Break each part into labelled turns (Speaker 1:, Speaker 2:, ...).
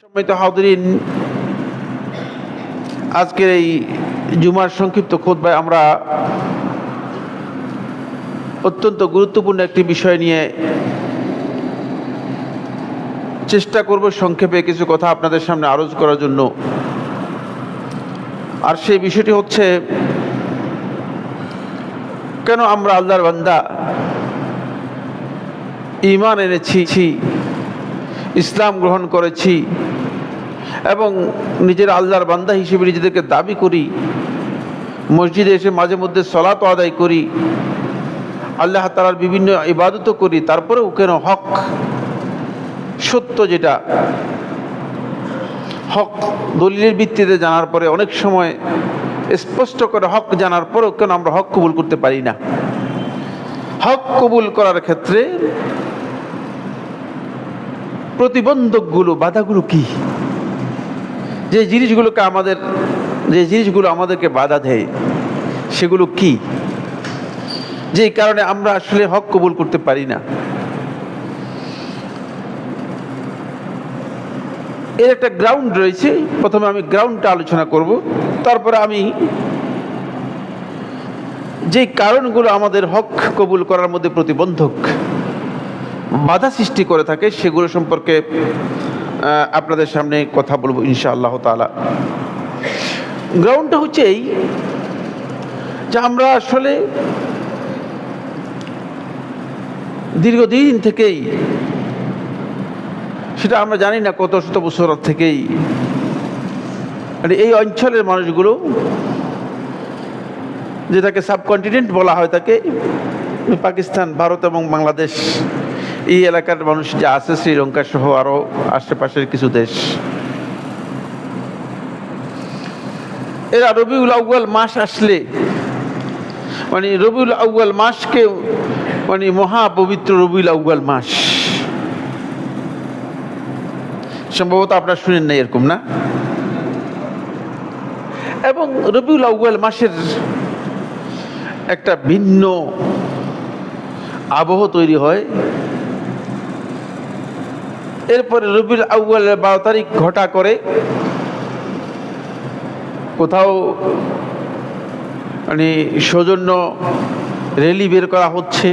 Speaker 1: সম্মানিত হাজিরিন, আজকের এই জুমার সংক্ষিপ্ত খুতবায় আমরা অত্যন্ত গুরুত্বপূর্ণ একটি বিষয় নিয়ে চেষ্টা করব সংক্ষেপে কিছু কথা আপনাদের সামনে আরজ করার জন্য। আর সেই বিষয়টি হচ্ছে, কেন আমরা আল্লাহর বান্দা ঈমান এনেছি, ইসলাম গ্রহণ করেছি এবং নিজের আল্লাহর বান্দা হিসেবে নিজেদেরকে দাবি করি, মসজিদে এসে মাঝে মধ্যে সালাত আদায় করি, আল্লাহ তাআলার বিভিন্ন ইবাদত করি, তারপরেও কেন হক সত্য যেটা হক দলিলের ভিত্তিতে জানার পরে অনেক সময় স্পষ্ট করে হক জানার পরেও কেন আমরা হক কবুল করতে পারি না? হক কবুল করার ক্ষেত্রে প্রতিবন্ধকগুলো, বাধাগুলো কি? যে জিনিসগুলো আমাদেরকে বাধা দেয় সেগুলো কি, যেই কারণে আমরা আসলে হক কবুল করতে পারি না? এর একটা গ্রাউন্ড রয়েছে। প্রথমে আমি গ্রাউন্ডটা আলোচনা করব, তারপরে আমি যে কারণগুলো আমাদের হক কবুল করার মধ্যে প্রতিবন্ধক, বাধা সৃষ্টি করে থাকে, সেগুলো সম্পর্কে আপনাদের সামনে কথা বলবো ইনশাআল্লাহ তাআলা। গ্রাউন্ডটা হচ্ছে এই যে আমরা আসলে দীর্ঘদিন থেকেই, সেটা আমরা জানি না কত শত বছর থেকেই, মানে এই অঞ্চলের মানুষগুলো, যেটাকে সাবকন্টিনেন্ট বলা হয়, তাকে পাকিস্তান, ভারত এবং বাংলাদেশ, এই এলাকার মানুষ যা আছে, শ্রীলঙ্কা সহ আরো আশেপাশের কিছু দেশ, এরা রবিউল আউয়াল মাস আসলে, মানে রবিউল আউয়াল মাসকে মানে মহাপবিত্র রবিউল আউয়াল মাস, সম্ভবত আপনারা শুনেন না এরকম, না? এবং রবিউল আউয়াল মাসের একটা ভিন্ন আবহ তৈরি হয়। এরপরে রবিউল আউয়ালের 12 তারিখ ঘটা করে কোথাও মানে সৌজন্য র্যালি বের করা হচ্ছে,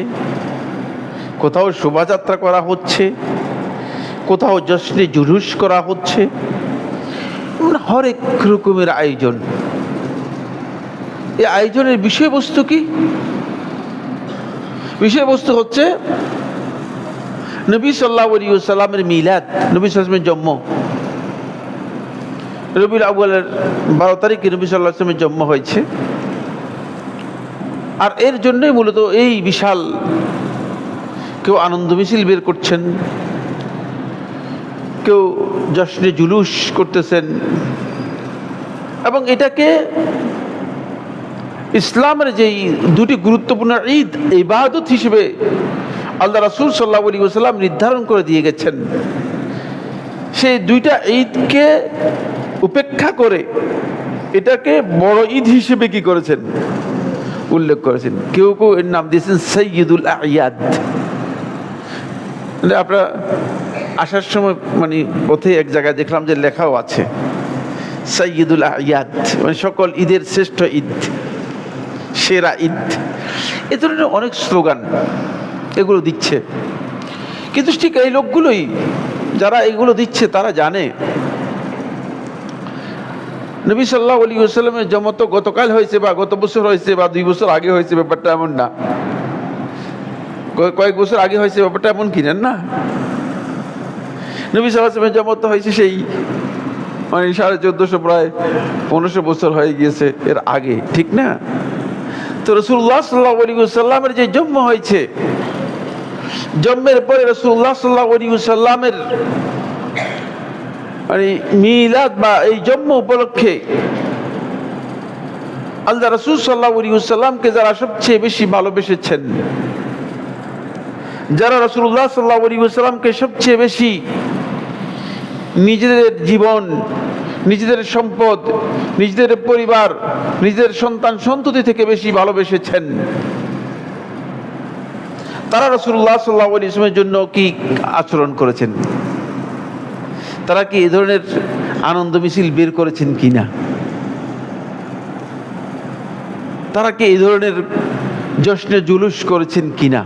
Speaker 1: কোথাও শোভাযাত্রা করা হচ্ছে, কোথাও জশ্নে জুলুস করা হচ্ছে, হরেক রকমের আয়োজন। এই আয়োজনের বিষয়বস্তু কি? বিষয়বস্তু হচ্ছে নবী সাল্লাল্লাহু আলাইহি ওয়াসাল্লামের মিলাদ, নবী সাল্লাল্লাহু আলাইহি ওয়াসাল্লামের জন্ম। রবিউল আউয়ালের 12 তারিখে নবী সাল্লাল্লাহু আলাইহি ওয়াসাল্লামের জন্ম হয়েছে। আর এর জন্যই মূলত এই বিশাল, কেউ আনন্দ মিছিল বের করছেন, কেউ জশ্নে জুলুস করতেছেন, এবং এটাকে ইসলামের যেই দুটি গুরুত্বপূর্ণ ঈদ, ইবাদত হিসেবে আল্লাহ রাসূল সাল্লাল্লাহু আলাইহি ওয়াসাল্লাম নির্ধারণ করে দিয়ে গেছেন। সেই দুইটা ঈদকে উপেক্ষা করে এটাকে বড় ঈদ হিসেবে কি করেছেন? উল্লেখ করেছেন। কেউ কেউ এর নাম দিয়েছেন সাইয়্যিদুল আ'য়াদ। মানে আপনারা আসার সময় মানে পথে এক জায়গায় দেখলাম যে লেখাও আছে সাইয়্যিদুল আ'য়াদ, মানে সকল ঈদের শ্রেষ্ঠ ঈদ, সেরা ঈদ। এ ধরনের অনেক স্লোগান এগুলো দিচ্ছে। কিন্তু ঠিক এই লোকগুলোই, যারা এগুলো দিচ্ছে, তারা জানে নবী সাল্লাল্লাহু আলাইহি ওয়াসাল্লামের জন্ম তো গতকাল হয়েছে বা গত বছর হয়েছে বা 2 বছর আগে হয়েছে, ব্যাপারটা এমন না। কয়েক বছর আগে হয়েছে, ব্যাপারটা এমন কিনেন না। নবী সাল্লাল্লাহু আলাইহি ওয়াসাল্লামের জন্ম তো হয়েছে সেই মানে 1450 প্রায় 1500 বছর হয়ে গিয়েছে এর আগে, ঠিক না? তো রাসূলুল্লাহ সাল্লাল্লাহু আলাইহি ওয়াসাল্লামের যে জন্ম হয়েছে, জন্মের পরে রাসূলুল্লাহ সাল্লাল্লাহু আলাইহি ওয়াসাল্লামের মানে মিলাদ বা এই জন্ম উপলক্ষে আল্লাহ রাসূল সাল্লাল্লাহু আলাইহি ওয়াসাল্লামকে যারা সবচেয়ে বেশি ভালোবেসেছেন, যারা রাসূলুল্লাহ সাল্লাল্লাহু আলাইহি ওয়াসাল্লামকে সবচেয়ে বেশি নিজেদের জীবন, নিজেদের সম্পদ, নিজেদের পরিবার, নিজেদের সন্তান সন্ততি থেকে বেশি ভালোবেসেছেন, তারা রাসূলুল্লাহ সাল্লাল্লাহু আলাইহি ওয়াসাল্লামের জন্য কি আচরণ করেছেন? তারা কি এ ধরনের আনন্দ মিছিল বের করেছেন কিনা? তারা কি এই ধরনের জশ্নে জুলুস করেছেন কিনা?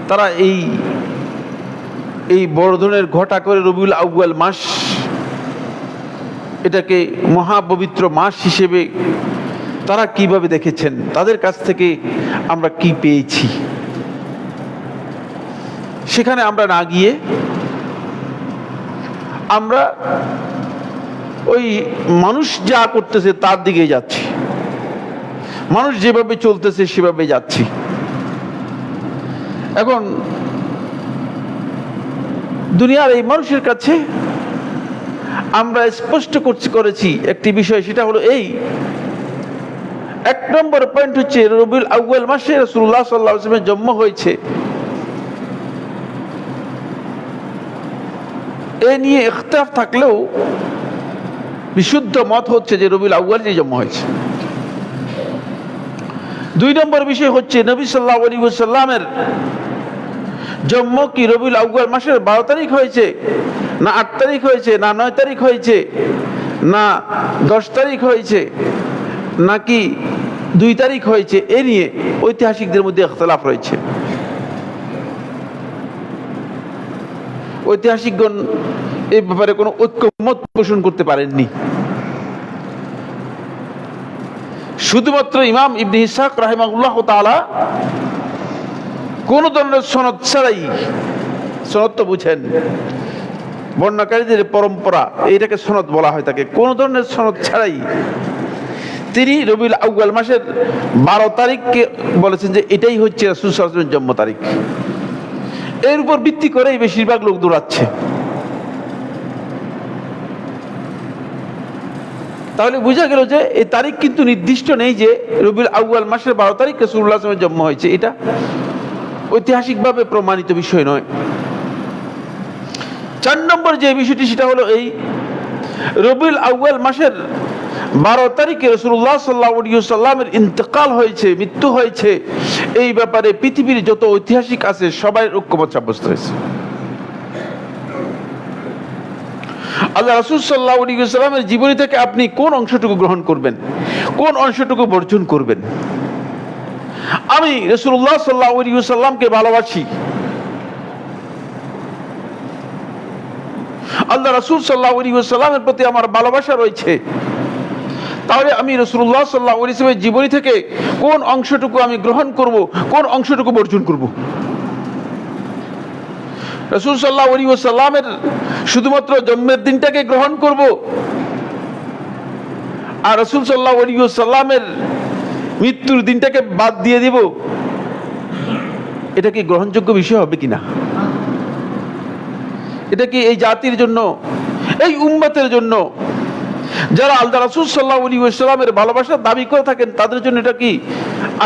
Speaker 1: তারা এই বড় ধরনের ঘটা করে রবিউল আউয়াল মাস, এটাকে মহাপবিত্র মাস হিসেবে তারা কিভাবে দেখেছেন? তাদের কাছ থেকে আমরা কি পেয়েছি? সেখানে আমরা না গিয়ে আমরা ওই মানুষ যা করতেছে তার দিকে যাচ্ছি, মানুষ যেভাবে চলতেছে সেভাবে যাচ্ছি। এখন দুনিয়ার এই মানুষের কাছে আমরা স্পষ্ট করেছি একটি বিষয়, সেটা হলো এই এক নম্বর পয়েন্ট হচ্ছে রবিউল আউয়াল মাসে রাসূলুল্লাহ সাল্লাল্লাহু আলাইহি ওয়াসাল্লামের জন্ম হয়েছে। এ নিয়ে ইখতিলাফ থাকলেও বিশুদ্ধ মত হচ্ছে যে রবিউল আউয়ালে জন্ম হয়েছে। দুই নম্বর বিষয় হচ্ছে নবী সাল্লাল্লাহু আলাইহি ওয়াসাল্লামের জন্ম কি রবিউল আউয়াল মাসের 12 তারিখ হয়েছে, না 8 তারিখ হয়েছে, না 9 তারিখ হয়েছে, না 10 তারিখ হয়েছে, নাকি 2 তারিখ হয়েছে, এ নিয়ে ঐতিহাসিকদের মধ্যে ইখতিলাফ রয়েছে। ঐতিহাসিকগণ এই ব্যাপারে কোনো ঐক্যমত পোষণ করতে পারেননি। শুধুমাত্র ইমাম ইবনে ইসহাক রাহিমাহুল্লাহ তাআলা কোন ধরনের সনদ ছাড়াই, সনদ তো বুঝেন বর্ণনাকারীদের পরম্পরা, এইটাকে সনদ বলা হয়, তাকে কোন ধরনের সনদ ছাড়াই তিনি রবিউল আউয়াল মাসের 12 তারিখকে বলেছেন যে এটাই হচ্ছে রাসূল সাল্লাল্লাহু আলাইহি ওয়াসাল্লামের জন্ম তারিখ। এর উপর ভিত্তি করেই বেশিরভাগ লোক দৌড়াচ্ছে। তাহলে বোঝা গেল যে এই তারিখ কিন্তু নির্দিষ্ট নেই যে রবিউল আউয়াল মাসের 12 তারিখ রাসূলুল্লাহ সাল্লাল্লাহু আলাইহি ওয়াসাল্লামের জন্ম হয়েছে, এটা ঐতিহাসিকভাবে প্রমাণিত বিষয় নয়। 4 নম্বর যে বিষয়টি সেটা হলো এই রবিউল আউয়াল মাসের 12 তারিখে রাসূলুল্লাহ সাল্লাল্লাহু আলাইহি ওয়াসাল্লামের ইন্তেকাল হয়েছে, মৃত্যু হয়েছে, এই ব্যাপারে পৃথিবীর যত ঐতিহাসিক আছে সবাই ঐক্যমত সাব্যস্ত হয়েছে। আল্লাহ রাসূল সাল্লাল্লাহু আলাইহি ওয়াসাল্লামের জীবনী থেকে আপনি কোন অংশটুকু গ্রহণ করবেন, কোন অংশটুকু বর্জন করবেন? আমি রাসূলুল্লাহ সাল্লাল্লাহু আলাইহি ওয়াসাল্লামকে ভালোবাসি, আল্লাহ রাসূল সাল্লাল্লাহু আলাইহি ওয়াসাল্লামের প্রতি আমার ভালোবাসা রয়েছে, তাহলে আমি রাসূলুল্লাহ সাল্লাল্লাহু আলাইহি ওয়াসাল্লামের জীবনী থেকে কোন অংশটুকু আমি গ্রহণ করব, কোন অংশটুকু বর্জন করব? রাসূল সাল্লাল্লাহু আলাইহি ওয়াসাল্লামের শুধুমাত্র জন্মের দিনটাকে গ্রহণ করব আর রাসূল সাল্লাল্লাহু আলাইহি ওয়াসাল্লামের মৃত্যুর দিনটাকে বাদ দিয়ে দিব? এটা কি গ্রহণযোগ্য বিষয় হবে কিনা? এটা কি এই জাতির জন্য, এই উম্মতের জন্য, যারা আল্লাহ রাসূল সাল্লাল্লাহু আলাইহি ওয়াসাল্লামের ভালোবাসার দাবি করে থাকেন, তাদের জন্য এটা কি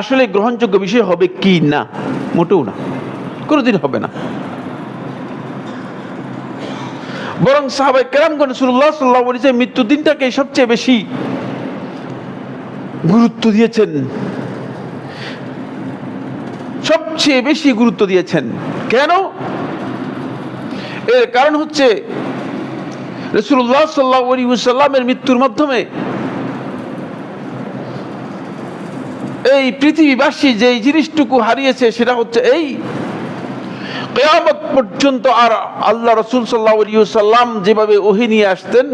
Speaker 1: আসলে গ্রহণযোগ্য বিষয় হবে কি না? মোটেও না, কোনোদিন হবে না। বরং সাহাবায়ে কেরামগণ রাসূলুল্লাহ সাল্লাল্লাহু আলাইহি ওয়াসাল্লামের মৃত্যু দিনটাকে সবচেয়ে বেশি গুরুত্ব দিয়েছেন, সবচেয়ে বেশি গুরুত্ব দিয়েছেন। কেন? এর কারণ হচ্ছে রাসূলুল্লাহ সাল্লাল্লাহু আলাইহি ওয়াসাল্লামের মৃত্যুর মাধ্যমে এই পৃথিবীবাসী যে জিনিসটুকু হারিয়েছে সেটা হচ্ছে এই কিয়ামত পর্যন্ত আর আল্লাহ রাসূল সাল্লাল্লাহু আলাইহি ওয়াসাল্লাম যেভাবে ওহী নিয়ে আসতেন,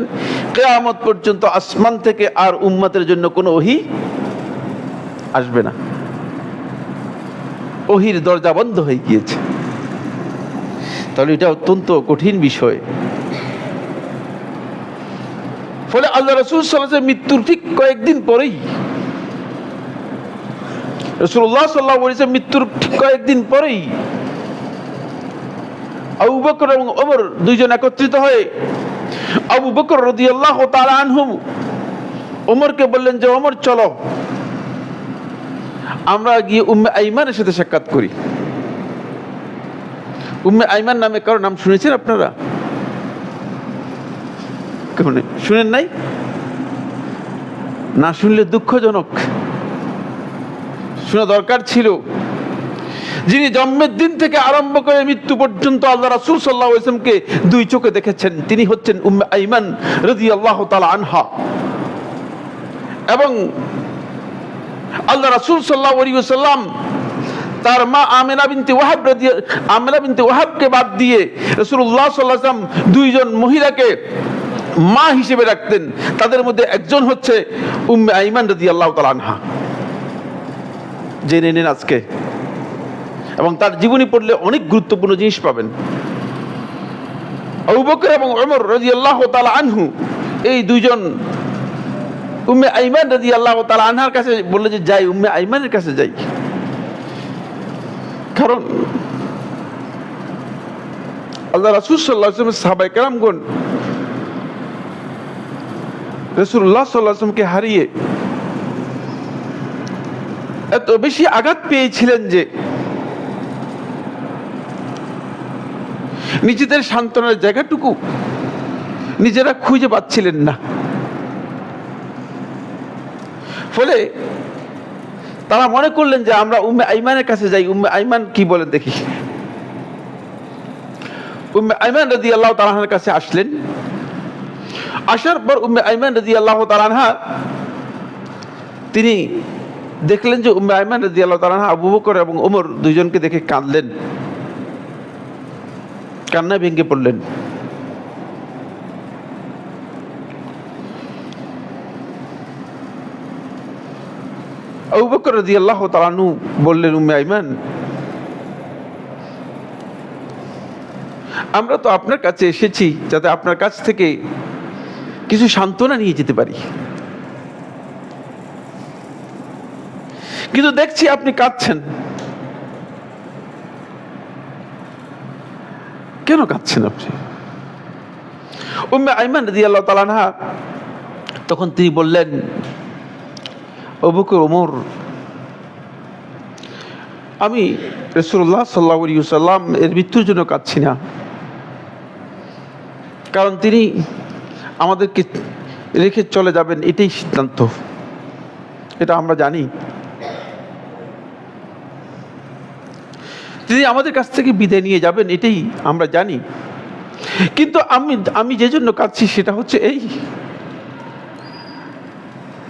Speaker 1: কিয়ামত পর্যন্ত আসমান থেকে আর উম্মতের জন্য কোনো ওহী আসবে না। ওহীর দরজা বন্ধ হয়ে গিয়েছে। তাহলে এটা অত্যন্ত কঠিন বিষয়। ফলে আল্লাহ রাসূল সাল্লাল্লাহু আলাইহি ওয়াসাল্লামের মৃত্যুর ঠিক কয়েকদিন পরেই, রাসূলুল্লাহ সাল্লাল্লাহু আলাইহি ওয়াসাল্লাম মৃত্যুর ঠিক কয়েকদিন পরেই আবু বকর এবং ওমর দুইজন একত্রিত হয়ে আবু বকর রাদিয়াল্লাহু তাআলা আনহু ওমরকে বললেন যে ওমর চলো আমরা গিয়ে উম্মে আইমানের সাথে সাক্ষাৎ করি। উম্মে আইমান নামে কারো নাম শুনেছেন আপনারা? শুনেন নাই? না শুনলে দুঃখজনক, শোনা দরকার ছিল। যিনি জন্মের দিন থেকে আরম্ভ করে মৃত্যু পর্যন্ত আল্লাহ রাসূল সাল্লাল্লাহু আলাইহি ওয়াসাল্লামকে দুই চোখে দেখেছেন, তিনি হচ্ছেন উম্মে আইমান রাদিয়াল্লাহু তাআলা আনহা। এবং আল্লাহ রাসূল সাল্লাল্লাহু আলাইহি ওয়াসাল্লাম তার মা আমিনা বিনতে ওয়াহাবকে বাদ দিয়ে রাসূলুল্লাহ সাল্লাল্লাহু আলাইহি ওয়াসাল্লাম দুইজন মহিলাকে মা হিসেবে রাখতেন। তাদের মধ্যে একজন হচ্ছে উম্মে আইমান রাদিয়াল্লাহু তাআলা আনহা। জেনে নিন আজকে, এবং তার জীবনী পড়লে অনেক গুরুত্বপূর্ণ জিনিস পাবেন। আবু বকর এবং ওমর রাদিয়াল্লাহু তাআলা আনহু, এই দুইজন উম্মে আইমান রাদিয়াল্লাহু তাআলা আনহার কাছে বললে যে যাই, উম্মে আইমানের কাছে যাই। কারণ আল্লাহ রাসূল সাল্লাল্লাহু আলাইহি ওয়াসাল্লাম সাহাবায়ে কেরামগণ রাসূলুল্লাহ সাল্লাল্লাহু আলাইহি ওয়াসাল্লামকে হারিয়ে এত বেশি আঘাত পেয়েছিলেন যে নিজেদের সান্ত্বনার জায়গাটুকু নিজেরা খুঁজে পাচ্ছিলেন না। ফলে তারা মনে করলেন যে আমরা উম্মে আইমানের কাছে যাই, উম্মে আইমান কি বলে দেখি। উম্মে আইমান রাদিয়াল্লাহু তাআলা আনহার কাছে আসলেন। আসার পর উম্মে আইমান রাদিয়াল্লাহু তাআলা আনহা তিনি দেখলেন যে উম্মে আইমান রাদিয়াল্লাহু তাআলা আনহা আবু বকর এবং ওমর দুইজনকে দেখে কাঁদলেন, কান্নায় ভেঙে পড়লেন। আবু বকর রাদিয়াল্লাহু তাআলা আনহু বললেন, উম্মে আইমান, আমরা তো আপনার কাছে এসেছি যাতে আপনার কাছ থেকে কিছু সান্ত্বনা নিয়ে যেতে পারি, কিন্তু দেখছি আপনি কাঁদছেন। কেন কাঁদছেন আপনি? উম্মে আইমান রাদিয়াল্লাহু তাআলা আনহা তখন তিনি বললেন, আবু বকর, ওমর, আমি রাসূলুল্লাহ সাল্লাল্লাহু আলাইহি ওয়াসাল্লাম এর মৃত্যুর জন্য কাঁদছি না, কারণ তিনি আমাদেরকে রেখে চলে যাবেন, এটাই সিদ্ধান্ত, এটা আমরা জানি। তিনি আমাদের কাছ থেকে বিদায় নিয়ে যাবেন, এটাই আমরা জানি। কিন্তু আমি যে জন্য কাঁদছি সেটা হচ্ছে এই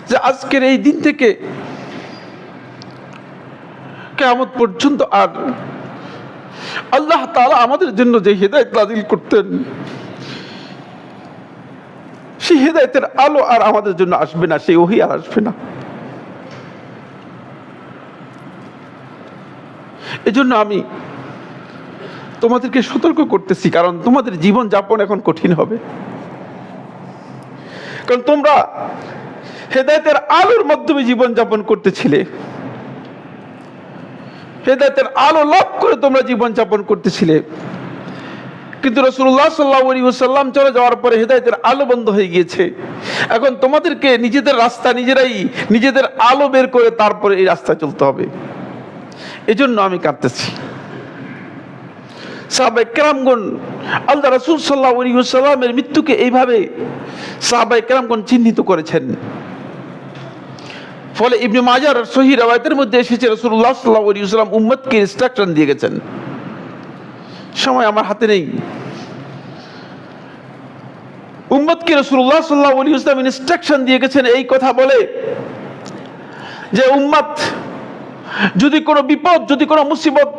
Speaker 1: যে আজকের এই দিন থেকে কিয়ামত পর্যন্ত আর আল্লাহ তাআলা আমাদের জন্য যে হিদায়াত নাযিল করতেন, সেই হিদায়াতের আলো আর আমাদের জন্য আসবে না, সেই ওহী আর আসবে না। এজন্য আমি তোমাদেরকে সতর্ক করতেছি, কারণ তোমাদের জীবন যাপন এখন কঠিন হবে। কারণ তোমরা হেদায়েতের আলোর মাধ্যমে জীবন যাপন করতেছিলে, হেদায়েতের আলো লাভ করে তোমরা জীবন যাপন করতেছিলে, কিন্তু রাসূলুল্লাহ সাল্লাল্লাহু আলাইহি ওয়াসাল্লাম চলে যাওয়ার পরে হেদায়েতের আলো বন্ধ হয়ে গিয়েছে। এখন তোমাদেরকে নিজেদের রাস্তা নিজেরাই, নিজেদের আলো বের করে তারপরে এই রাস্তায় চলতে হবে। এজন্য আমি কাঁদতেছি। সাহাবায়ে কেরামগণ আল্লাহ রাসূল সাল্লাল্লাহু আলাইহি ওয়াসাল্লামের মৃত্যুকে এইভাবে সাহাবায়ে কেরামগণ চিহ্নিত করেছেন। ফলে ইবনে মাজাহর সহিহ riwayতের মধ্যে এসেছে রাসূলুল্লাহ সাল্লাল্লাহু আলাইহি ওয়াসাল্লাম উম্মতকে ইনস্ট্রাকশন দিয়ে গেছেন। সময় আমার হাতে নেই। উম্মতকে রাসূলুল্লাহ সাল্লাল্লাহু আলাইহি ওয়াসাল্লাম ইনস্ট্রাকশন দিয়ে গেছেন এই কথা বলে যে উম্মত, যদি কোনো বিপদ, যদি কোনো মুসিবত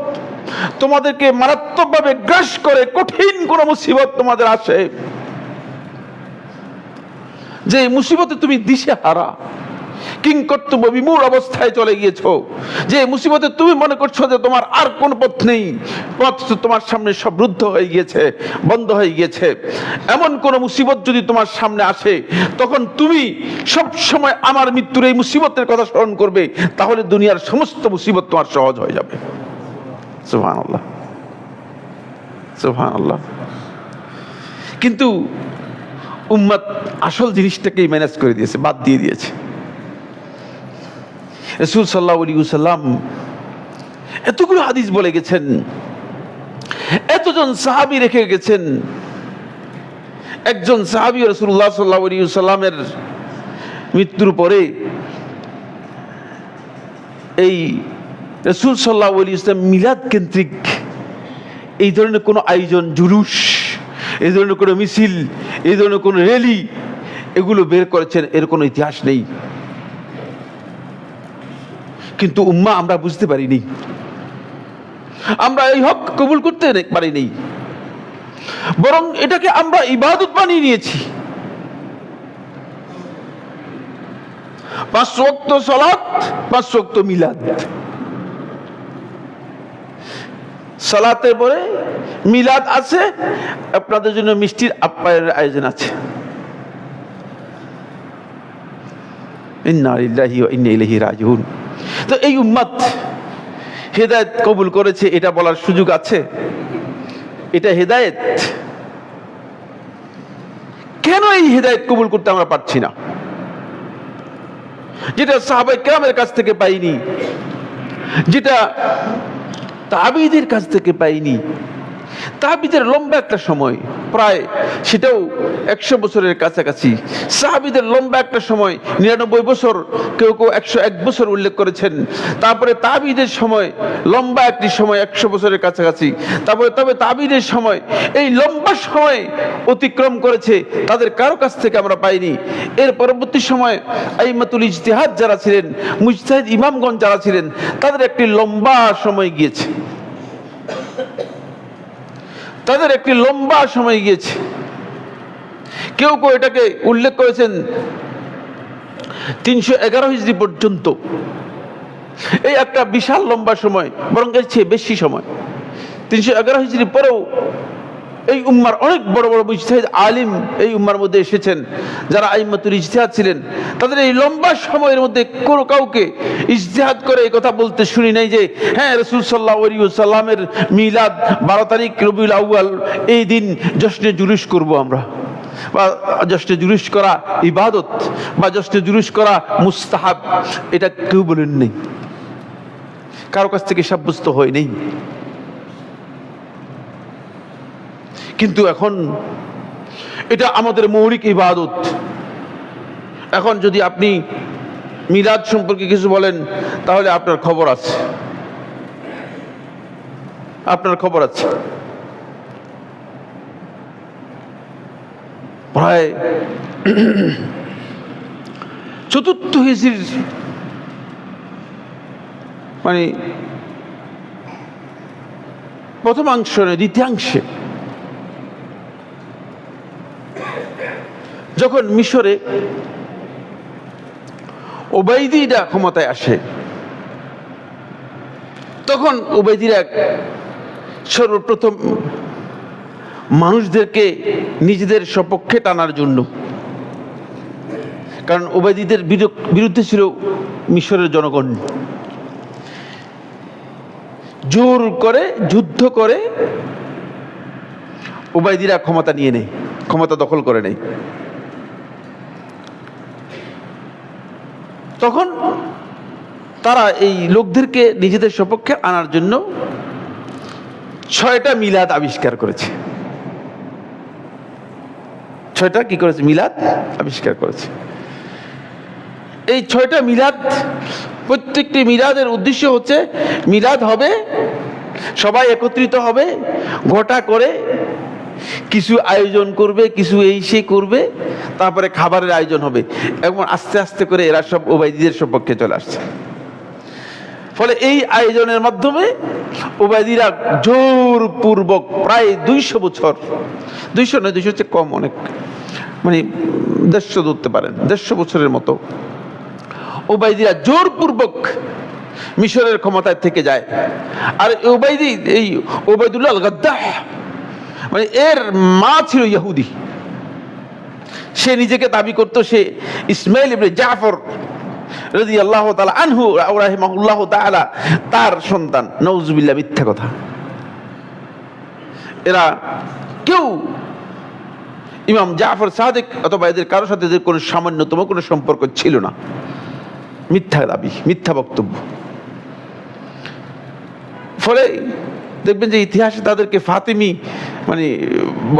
Speaker 1: তোমাদেরকে মারাত্মকভাবে গ্রাস করে, কঠিন কোনো মুসিবত তোমাদের আসে, যে মুসিবতে তুমি দিশেহারা, কিংকর্তব্য বিমূঢ় অবস্থায় চলে গিয়েছো, যে মুসিবতে তুমি মনে করছো যে তোমার আর কোন পথ নেই, পথ তোমার সামনে সব রুদ্ধ হয়ে গিয়েছে, বন্ধ হয়ে গিয়েছে, এমন কোন মুসিবত যদি তোমার সামনে আসে, তখন তুমি সব সময় আমার মৃত্যুর এই মুসিবতের কথা স্মরণ করবে, তাহলে দুনিয়ার সমস্ত মুসিবত তোমার সহজ হয়ে যাবে। সুবহানাল্লাহ, সুবহানাল্লাহ। কিন্তু উম্মত আসল জিনিসটাকেই ম্যানেজ করে দিয়েছে, বাদ দিয়ে দিয়েছে। রাসূল সাল্লাল্লাহু আলাইহি ওয়াসাল্লাম এতগুলো হাদিস বলে গেছেন, এতজন সাহাবী রেখে গেছেন। একজন সাহাবী রাসূলুল্লাহ সাল্লাল্লাহু আলাইহি ওয়াসাল্লামের মৃত্যুর পরে এই রাসূল সাল্লাল্লাহু আলাইহি ওয়াসাল্লাম মিলাদ কেন্দ্রিক এই ধরনের কোনো আয়োজন, জুলুস, এই ধরনের কোনো মিছিল, এই ধরনের কোনো র্যালি এগুলো বের করেছেন, এর কোনো ইতিহাস নেই। কিন্তু উম্মাহ আমরা বুঝতে পারিনি, আমরা এই হক কবুল করতে পারিনি, বরং এটাকে আমরা ইবাদত বানিয়ে নিয়েছি। 5 ওয়াক্ত সালাত, 5 ওয়াক্ত মিলাদ, সালাতের পরে মিলাদ আছে, আপনাদের জন্য মিষ্টির আপ্যায়নের আয়োজন আছে। ইন্না লিল্লাহি ওয়া ইন্না ইলাইহি রাজিউন। তো এই উম্মত হেদায়েত কবুল করেছে, এটা বলার সুযোগ আছে? এটা হেদায়েত? কেন এই হেদায়েত কবুল করতে আমরা পারছি না, যেটা সাহাবায়ে কেরামের কাছ থেকে পাইনি, যেটা তাবিঈদের কাছ থেকে পাইনি? তাবিঈদের লম্বা একটা সময়, প্রায় সেটাও 100 বছরের কাছাকাছি। সাহাবীদের লম্বা একটা সময়, 99 বছর, কেউ কেউ 101 বছর উল্লেখ করেছেন। তারপরে তাবিঈদের সময় লম্বা একটি সময়, 100 বছরের কাছাকাছি। তবে তাবিঈদের সময় এই লম্বা সময় অতিক্রম করেছে, তাদের কারো কাছ থেকে আমরা পাইনি। এর পরবর্তী সময় আইম্মাতুল ইজতিহাদ যারা ছিলেন, মুজতাহিদ ইমামগণ যারা ছিলেন, তাদের একটি লম্বা সময় গিয়েছে, তাদের একটি লম্বা সময় গিয়েছে। কেউ কেউ এটাকে উল্লেখ করেছেন 311 হিজরি পর্যন্ত। এই একটা বিশাল লম্বা সময়, বরং এর চেয়ে বেশি সময়। 311 হিজরি পরেও এই উম্মার অনেক বড় বড় মুজতাহিদ আলিম এই উম্মার মধ্যে এসেছেন, যারা আইম্মাতুল ইজতিহাদ ছিলেন। তাদের এই লম্বা সময়ের মধ্যে কোনো কাউকে ইজতিহাদ করে এই কথা বলতে শুনি নাই যে হ্যাঁ, রাসূল সাল্লাল্লাহু আলাইহি ওয়াসাল্লামের মিলাদ 12 তারিখ রবিউল আউয়াল, এই দিন জশ্নে জুলুস করব আমরা, বা জশ্নে জুলুস করা ইবাদত, বা জশ্নে জুলুস করা মুস্তাহাব, এটা কেউ বলেন নেই, কারো কাছ থেকে সাব্যস্ত হয় নেই। কিন্তু এখন এটা আমাদের মৌলিক ইবাদত। এখন যদি আপনি মিলাদ সম্পর্কে কিছু বলেন, তাহলে আপনার খবর আছে, আপনার খবর আছে। প্রায় 4th হিজরির মানে প্রথমাংশ, দ্বিতীয়াংশে যখন মিশরে ওবাইদীরা ক্ষমতায় আসে, তখন ওবাইদীরা সর্বপ্রথম মানুষদেরকে নিজেদের সপক্ষে টানার জন্য, কারণ ওবাইদীদের বিরুদ্ধে ছিল মিশরের জনগণ, জোর করে যুদ্ধ করে ওবাইদীরা ক্ষমতা নিয়ে নেয়, ক্ষমতা দখল করে নেয়। তখন তারা এই লোকদেরকে নিজেদের সপক্ষে আনার জন্য 6টা মিলাদ আবিষ্কার করেছে। 6টা কি করেছে? মিলাদ আবিষ্কার করেছে। এই 6টা মিলাদ, প্রত্যেকটি মিলাদের উদ্দেশ্য হচ্ছে, মিলাদ হবে, সবাই একত্রিত হবে, গোটা করে কিছু আয়োজন করবে, কিছু এই সে করবে, তারপরে খাবারের আয়োজন হবে, এবং আস্তে আস্তে করে এরা সব ওবাইদীদের সপক্ষে চলে আসছে। ফলে এই আয়োজনের মাধ্যমে ওবাইদীরা জোরপূর্বক প্রায় 200 বছর, 200 নয়, 200 চেয়ে কম, অনেক, মানে 150 ধরতে পারেন, 150 বছরের মতো ওবাইদীরা জোরপূর্বক মিশরের ক্ষমতায় থেকে যায়। আর ওবাইদী, এই ওবাইদুল্লাহ আল গাদ্দাহ, মানে এর মা ছিল ইহুদি। সে নিজেকে দাবি করতো সে ইসমাইল ইবনে জাফর রাদিয়াল্লাহু তাআলা আনহু ওয়া রাহিমাহুল্লাহু তাআলা তার সন্তান। নাউজুবিল্লাহ, মিথ্যা কথা। এরা কেউ ইমাম জাফর সাদিক অথবা এদের কারোর সাথে এদের কোনো সামান্যতম কোনো সম্পর্ক ছিল না। মিথ্যা দাবি, মিথ্যা বক্তব্য। ফলে দেখবেন যে ইতিহাসে তাদেরকে ফাতিমি মানে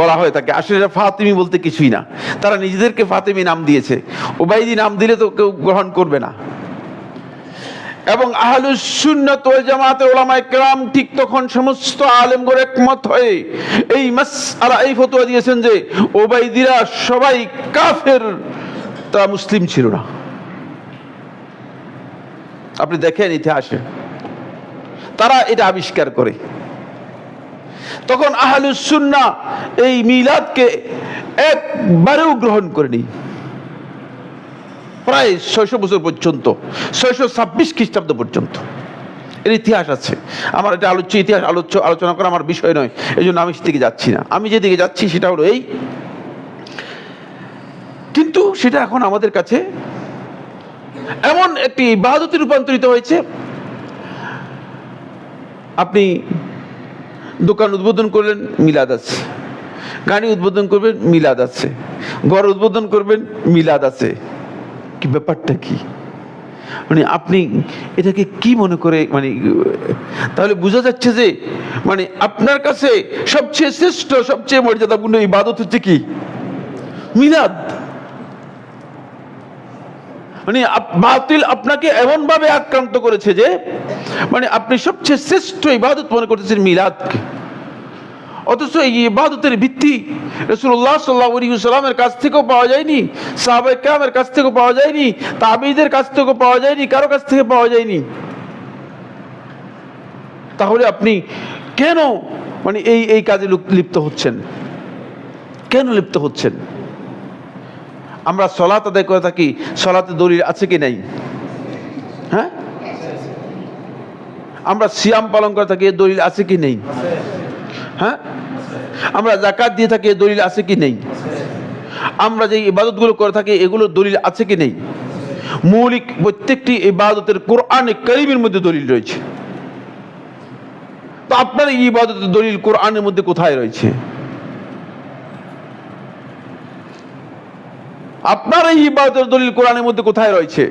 Speaker 1: বলা হয় থাকে, আসলে ফাতিমি বলতে কিছুই না, তারা নিজেদেরকে ফাতিমি নাম দিয়েছে। ওবাইদি নাম দিলে তো কেউ গ্রহণ করবে না। এবং আহলুস সুন্নাত ওয়াল জামাতের উলামায়ে কেরাম ঠিক তখন সমস্ত আলেমগণ একমত হয়ে এই মাসআলা এই ফতোয়া দিয়েছেন যে ওবাইদিরা সবাই কাফের, তারা মুসলিম ছিল না। আপনি দেখেন ইতিহাসে তারা এটা আবিষ্কার করে। তখন আহলুস সুন্নাহ এই মিলাদকে একবারেও গ্রহণ করেনি, প্রায় 600 বছর পর্যন্ত, 626 খ্রিস্টাব্দ পর্যন্ত এর ইতিহাস আছে। আমার এটা ইতিহাস আলোচনা করা আমার বিষয় নয়, এই জন্য আমি সেদিকে যাচ্ছি না। আমি যেদিকে যাচ্ছি সেটা হলো এই, কিন্তু সেটা এখন আমাদের কাছে এমন একটি ইবাদতে রূপান্তরিত হয়েছে। আপনি দোকান উদ্বোধন করলেন, মিলাদ আছে। গাড়ি উদ্বোধন করবেন, মিলাদ আছে। ঘর উদ্বোধন করবেন, মিলাদ আছে। কি ব্যাপারটা কি? মানে আপনি এটাকে কি মনে করে, মানে তাহলে বোঝা যাচ্ছে যে মানে আপনার কাছে সবচেয়ে শ্রেষ্ঠ, সবচেয়ে মর্যাদাপূর্ণ ইবাদত হচ্ছে কি? মিলাদ। মানে বাতিল আপনাকে এমন ভাবে আক্রান্ত করেছে যে মানে আপনি সবচেয়ে শ্রেষ্ঠ ইবাদত মনে করতেছেন মিলাদকে, অথচ এই ইবাদতের ভিত্তি রাসূলুল্লাহ সাল্লাল্লাহু আলাইহি ওয়াসাল্লামের কাছ থেকেও পাওয়া যায়নি, সাহাবায়ে কেরামের কাছ থেকেও পাওয়া যায়নি, তাবেঈদের কাছ থেকেও পাওয়া যায়নি, কারো কাছ থেকে পাওয়া যায়নি। তাহলে আপনি কেন মানে এই কাজে লিপ্ত হচ্ছেন? কেন লিপ্ত হচ্ছেন? আমরা সালাত আদায় করে থাকি, সালাতে দলিল আছে কি নাই? হ্যাঁ, আমরা সিয়াম পালন করে থাকি, দলিল আছে কি নেই? হ্যাঁ, আমরা যাকাত দিয়ে থাকি, দলিল আছে কি নেই? আমরা যে ইবাদতগুলো করে থাকি এগুলোর দলিল আছে কি নেই? মৌলিক প্রত্যেকটি ইবাদতের কোরআনে কারীমের মধ্যে দলিল রয়েছে। তো আপনার এই ইবাদতের দলিল কোরআনের মধ্যে কোথায় রয়েছে? আপনার এই ইবাদতের দলিল কোরআনের মধ্যে কোথায় রয়েছে?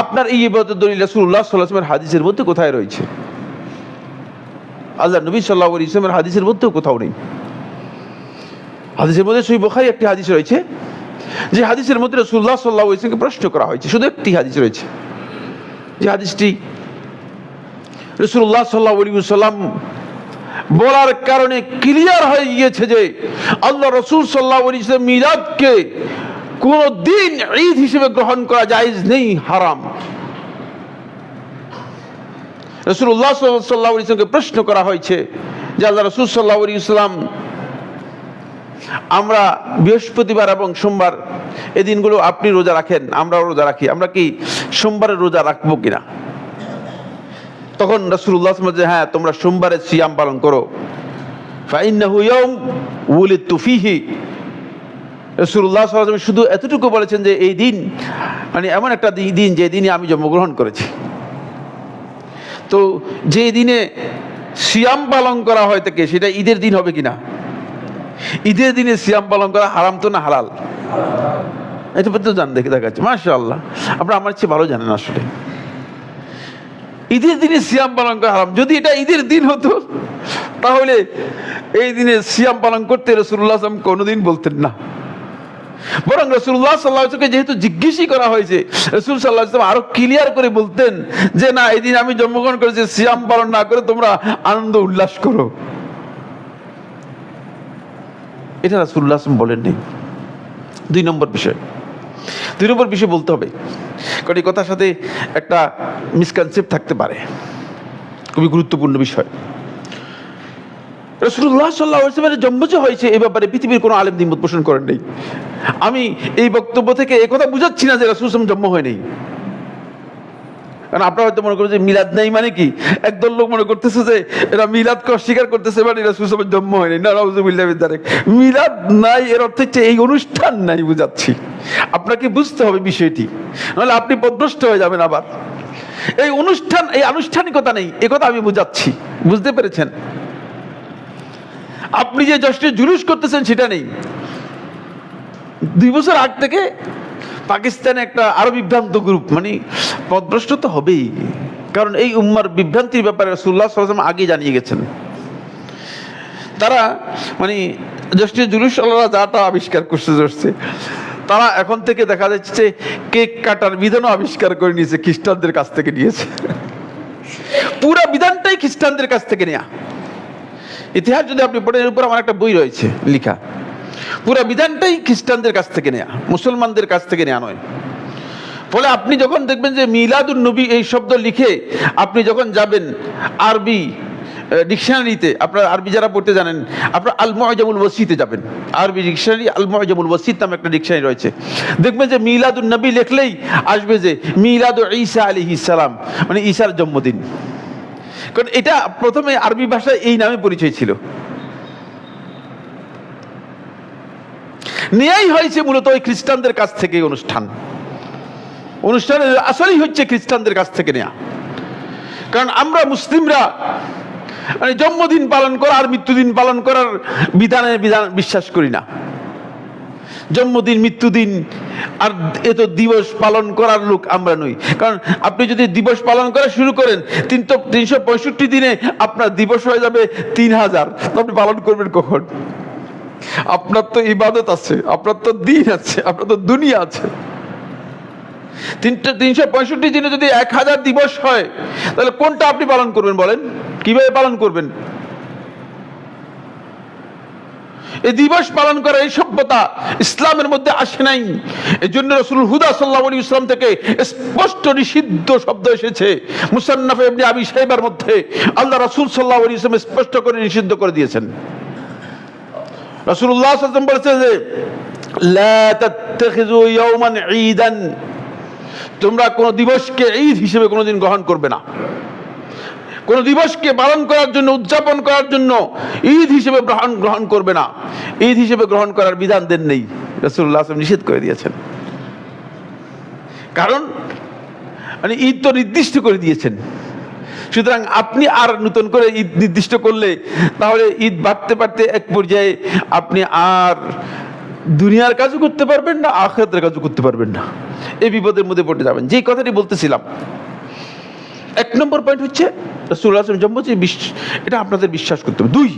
Speaker 1: আপনার এই ইবাদতের দলিল রাসূলুল্লাহ সাল্লাল্লাহু আলাইহি ওয়াসাল্লামের হাদিসের মধ্যে কোথায় রয়েছে? আল্লাহর নবী সাল্লাল্লাহু আলাইহি ওয়াসাল্লামের হাদিসের মধ্যেও কোথাও নেই। হাদিসের মধ্যে সহিহ বুখারী একটি হাদিস রয়েছে, যে হাদিসের মধ্যে রাসূলুল্লাহ সাল্লাল্লাহু আলাইহি ওয়াসাল্লামকে প্রশ্ন করা হয়েছে। শুধু একটি হাদিস রয়েছে, যে হাদিসটি রাসূলুল্লাহ সাল্লাল্লাহু আলাইহি ওয়াসাল্লাম বলার কারণে ক্লিয়ার হয়ে গিয়েছে যে আল্লাহ রাসূল সাল্লাল্লাহু আলাইহি ওয়াসাল্লাম মিলাদকে কোন দিন ঈদ হিসেবে গ্রহণ করা জায়েজ নেই, হারাম। রাসূলুল্লাহ সাল্লাল্লাহু আলাইহি ওয়াসাল্লামকে প্রশ্ন করা হয়েছে যে আল্লাহ রাসূল সাল্লাল্লাহু আলাইহি ওয়াসাল্লাম, আমরা বৃহস্পতিবার এবং সোমবার এই দিনগুলো আপনি রোজা রাখেন, আমরাও রোজা রাখি, আমরা কি সোমবারের রোজা রাখবো কিনা? তখন রাসূলুল্লাহ সাল্লাল্লাহু আলাইহি ওয়াসাল্লাম, হ্যাঁ তোমরা সোমবারের সিয়াম পালন করো। ফাইন্নাহু ইয়াউম উলিদতু ফীহি। রাসূলুল্লাহ সাল্লাল্লাহু আলাইহি ওয়াসাল্লাম শুধু এতটুকু বলেছেন যে এই দিন মানে এমন একটা দিন যে দিনে আমি জন্মগ্রহণ করেছি। তো যে দিনে সিয়াম পালন করা হয় থাকে সেটা ঈদের দিন হবে কিনা? ঈদের দিনে সিয়াম পালন করা হারাম তো না হালাল? এটা তো জান দেখে দেখাচ্ছে, মাশাআল্লাহ আপনারা আমার চেয়ে ভালো জানেন। আসলে ঈদের দিনে সিয়াম পালন করা হারাম। যদি এটা ঈদের দিন হতো তাহলে এই দিনে সিয়াম পালন করতে রাসূলুল্লাহ সাল্লাল্লাহু আলাইহি ওয়াসাল্লাম কোনোদিন বলতেন না। বরং রাসূলুল্লাহ সাল্লাল্লাহু আলাইহি ওয়াসাল্লামকে যেহেতু জিজ্ঞেসই করা হয়েছে, রাসূল সাল্লাল্লাহু আলাইহি ওয়াসাল্লাম আরো ক্লিয়ার করে বলতেন যে না, এই দিন আমি জন্মগ্রহণ করেছি, সিয়াম পালন না করে তোমরা আনন্দ উল্লাস করো। এটা রাসূলুল্লাহ সাল্লাল্লাহু আলাইহি ওয়াসাল্লাম বলেননি। দুই নম্বর বিষয় বলতে হবে, কারণ এই কথার সাথে একটা মিসকনসেপ্ট থাকতে পারে, খুবই গুরুত্বপূর্ণ বিষয়। রাসূলুল্লাহ সাল্লাল্লাহু আলাইহি ওয়াসাল্লামের জন্ম যে হয়েছে এই ব্যাপারে পৃথিবীর কোনো আলেম দ্বিমত পোষণ করেন নাই। আমি এই বক্তব্য থেকে এই কথা বুঝাচ্ছি না যে রাসূল সাল্লাল্লাহু আলাইহি ওয়াসাল্লাম জন্ম হয়নি। কারণ আপনারা হয়তো মনে করেন যে মিলাদ নাই মানে কি, একদল লোক মনে করতেছে যে এরা মিলাদকে অস্বীকার করতেছে, মানে রাসূল সাল্লাল্লাহু আলাইহি ওয়াসাল্লামের জন্ম হয়নি। না, নাউযুবিল্লাহি মিন যালিক। মিলাদ নাই এর অর্থ হচ্ছে এই অনুষ্ঠান নাই, বুঝাচ্ছি। আপনাকে বুঝতে হবে বিষয়টি, নাহলে আপনি পথভ্রষ্ট হয়ে যাবেন। আবার এই অনুষ্ঠান, এই আনুষ্ঠানিকতা নেই, এ কথা আমি বুঝাচ্ছি, বুঝতে পেরেছেন? আপনি যে জশ্নে জুলুস করতেছেন সেটা নেই। 2 বছর আগ থেকে পাকিস্তানে একটা আরো বিভ্রান্ত গ্রুপ, মানে পথভ্রষ্ট তো হবেই, কারণ এই উম্মার বিভ্রান্তির ব্যাপারে রাসূলুল্লাহ সাল্লাল্লাহু আলাইহি ওয়াসাল্লাম আগে জানিয়ে গেছেন। তারা মানে জশ্নে জুলুস আল্লাহ যাটা আবিষ্কার করছে তারা এখন থেকে দেখা যাচ্ছে কেক কাটার বিধানও আবিষ্কার করে নিয়েছে, খ্রিস্টানদের কাছ থেকে নিয়েছে। পুরো বিধানটাই খ্রিস্টানদের কাছ থেকে নেয়া। ইতিহাস যদি আপনি পড়েন, এর উপর আমার একটা বই রয়েছে লেখা, পুরো বিধানটাই খ্রিস্টানদের কাছ থেকে নেয়া, মুসলমানদের কাছ থেকে নেয়া নয়। ফলে আপনি যখন দেখবেন যে মিলাদুন নবী এই শব্দ লিখে আপনি যখন যাবেন আরবি ডিকশনারিতে, আপনার আরবি যারা পড়তে জানেন, আপনার আল মুআজামুল ওয়াসিতে যাবেন, আরবি ডিকশনারি আল মুআজামুল ওয়াসিত নামে একটা ডিকশনারি রয়েছে, দেখবেন যে মিলাদুন নবী লিখলেই আসবে যে মিলাদু ঈসা আলাইহিস সালাম, মানে ঈসার জন্মদিন। কারণ এটা প্রথমে আরবি ভাষায় এই নামে পরিচয় ছিল, নেয়াই হয়েছে মূলত ওই খ্রিস্টানদের কাছ থেকে। অনুষ্ঠানের আসলেই হচ্ছে খ্রিস্টানদের কাছ থেকে নেয়া। কারণ আমরা মুসলিমরা মানে জন্মদিন পালন করা আর মৃত্যুদিন পালন করার বিধান বিশ্বাস করি না। জন্মদিন, মৃত্যুদিন আর এত দিবস পালন করার লোক আমরা নই। কারণ আপনি যদি দিবস পালন করা শুরু করেন 365 দিনে আপনার দিবস হয়ে যাবে 3000, আপনি পালন করবেন কখন? আপনার তো ইবাদত আছে, আপনার তো দিন আছে, আপনার তো দুনিয়া আছে। 365 দিনে যদি 1000 দিবস হয়, তাহলে কোনটা আপনি পালন করবেন বলেন? কিভাবে পালন করবেন? এই দিবস পালন করা এই সভ্যতা ইসলামের মধ্যে আসে নাই। এই জন্য রাসূল হুদা সাল্লাল্লাহু আলাইহি ওয়াসাল্লাম থেকে স্পষ্ট নিষিদ্ধ শব্দ এসেছে। মুসান্নাফ ইবনে আবি শাইবার মধ্যে আল্লাহ রাসূল সাল্লাল্লাহু আলাইহি ওয়াসাল্লাম স্পষ্ট করে নিষিদ্ধ করে দিয়েছেন। রাসূলুল্লাহ সাল্লাল্লাহু আলাইহি ওয়াসাল্লাম বলেছেন যে লা তাত্তাখিযু ইয়াওমান ঈদান, তোমরা কোন দিবসকে ঈদ হিসেবে কোনোদিন গ্রহণ করবে না। কোন দিবসকে পালন করার জন্য, উদযাপন করার জন্য ঈদ হিসেবে গ্রহণ করবে না। ঈদ হিসেবে গ্রহণ করার বিধান দেন নেই, রাসূলুল্লাহ সাল্লাল্লাহু আলাইহি ওয়াসাল্লাম নিষেধ করে দিয়েছেন। কারণ মানে ঈদ তো নির্দিষ্ট করে দিয়েছেন, সুতরাং আপনি আর নতুন করে ঈদ নির্দিষ্ট করলে তাহলে ঈদ বাড়তে বাড়তে এক পর্যায়ে আপনি আর দুনিয়ার কাজও করতে পারবেন না, আখিরাতের কাজও করতে পারবেন না। এই বিপদের মধ্যে পড়ে যাবেন। যেই কথাটি বলতেছিলাম, 1 নম্বর পয়েন্ট হচ্ছে রাসূলুল্লাহ সাল্লাল্লাহু আলাইহি ওয়াসাল্লাম জন্ম, এটা আপনাদের বিশ্বাস করতে হবে। 2,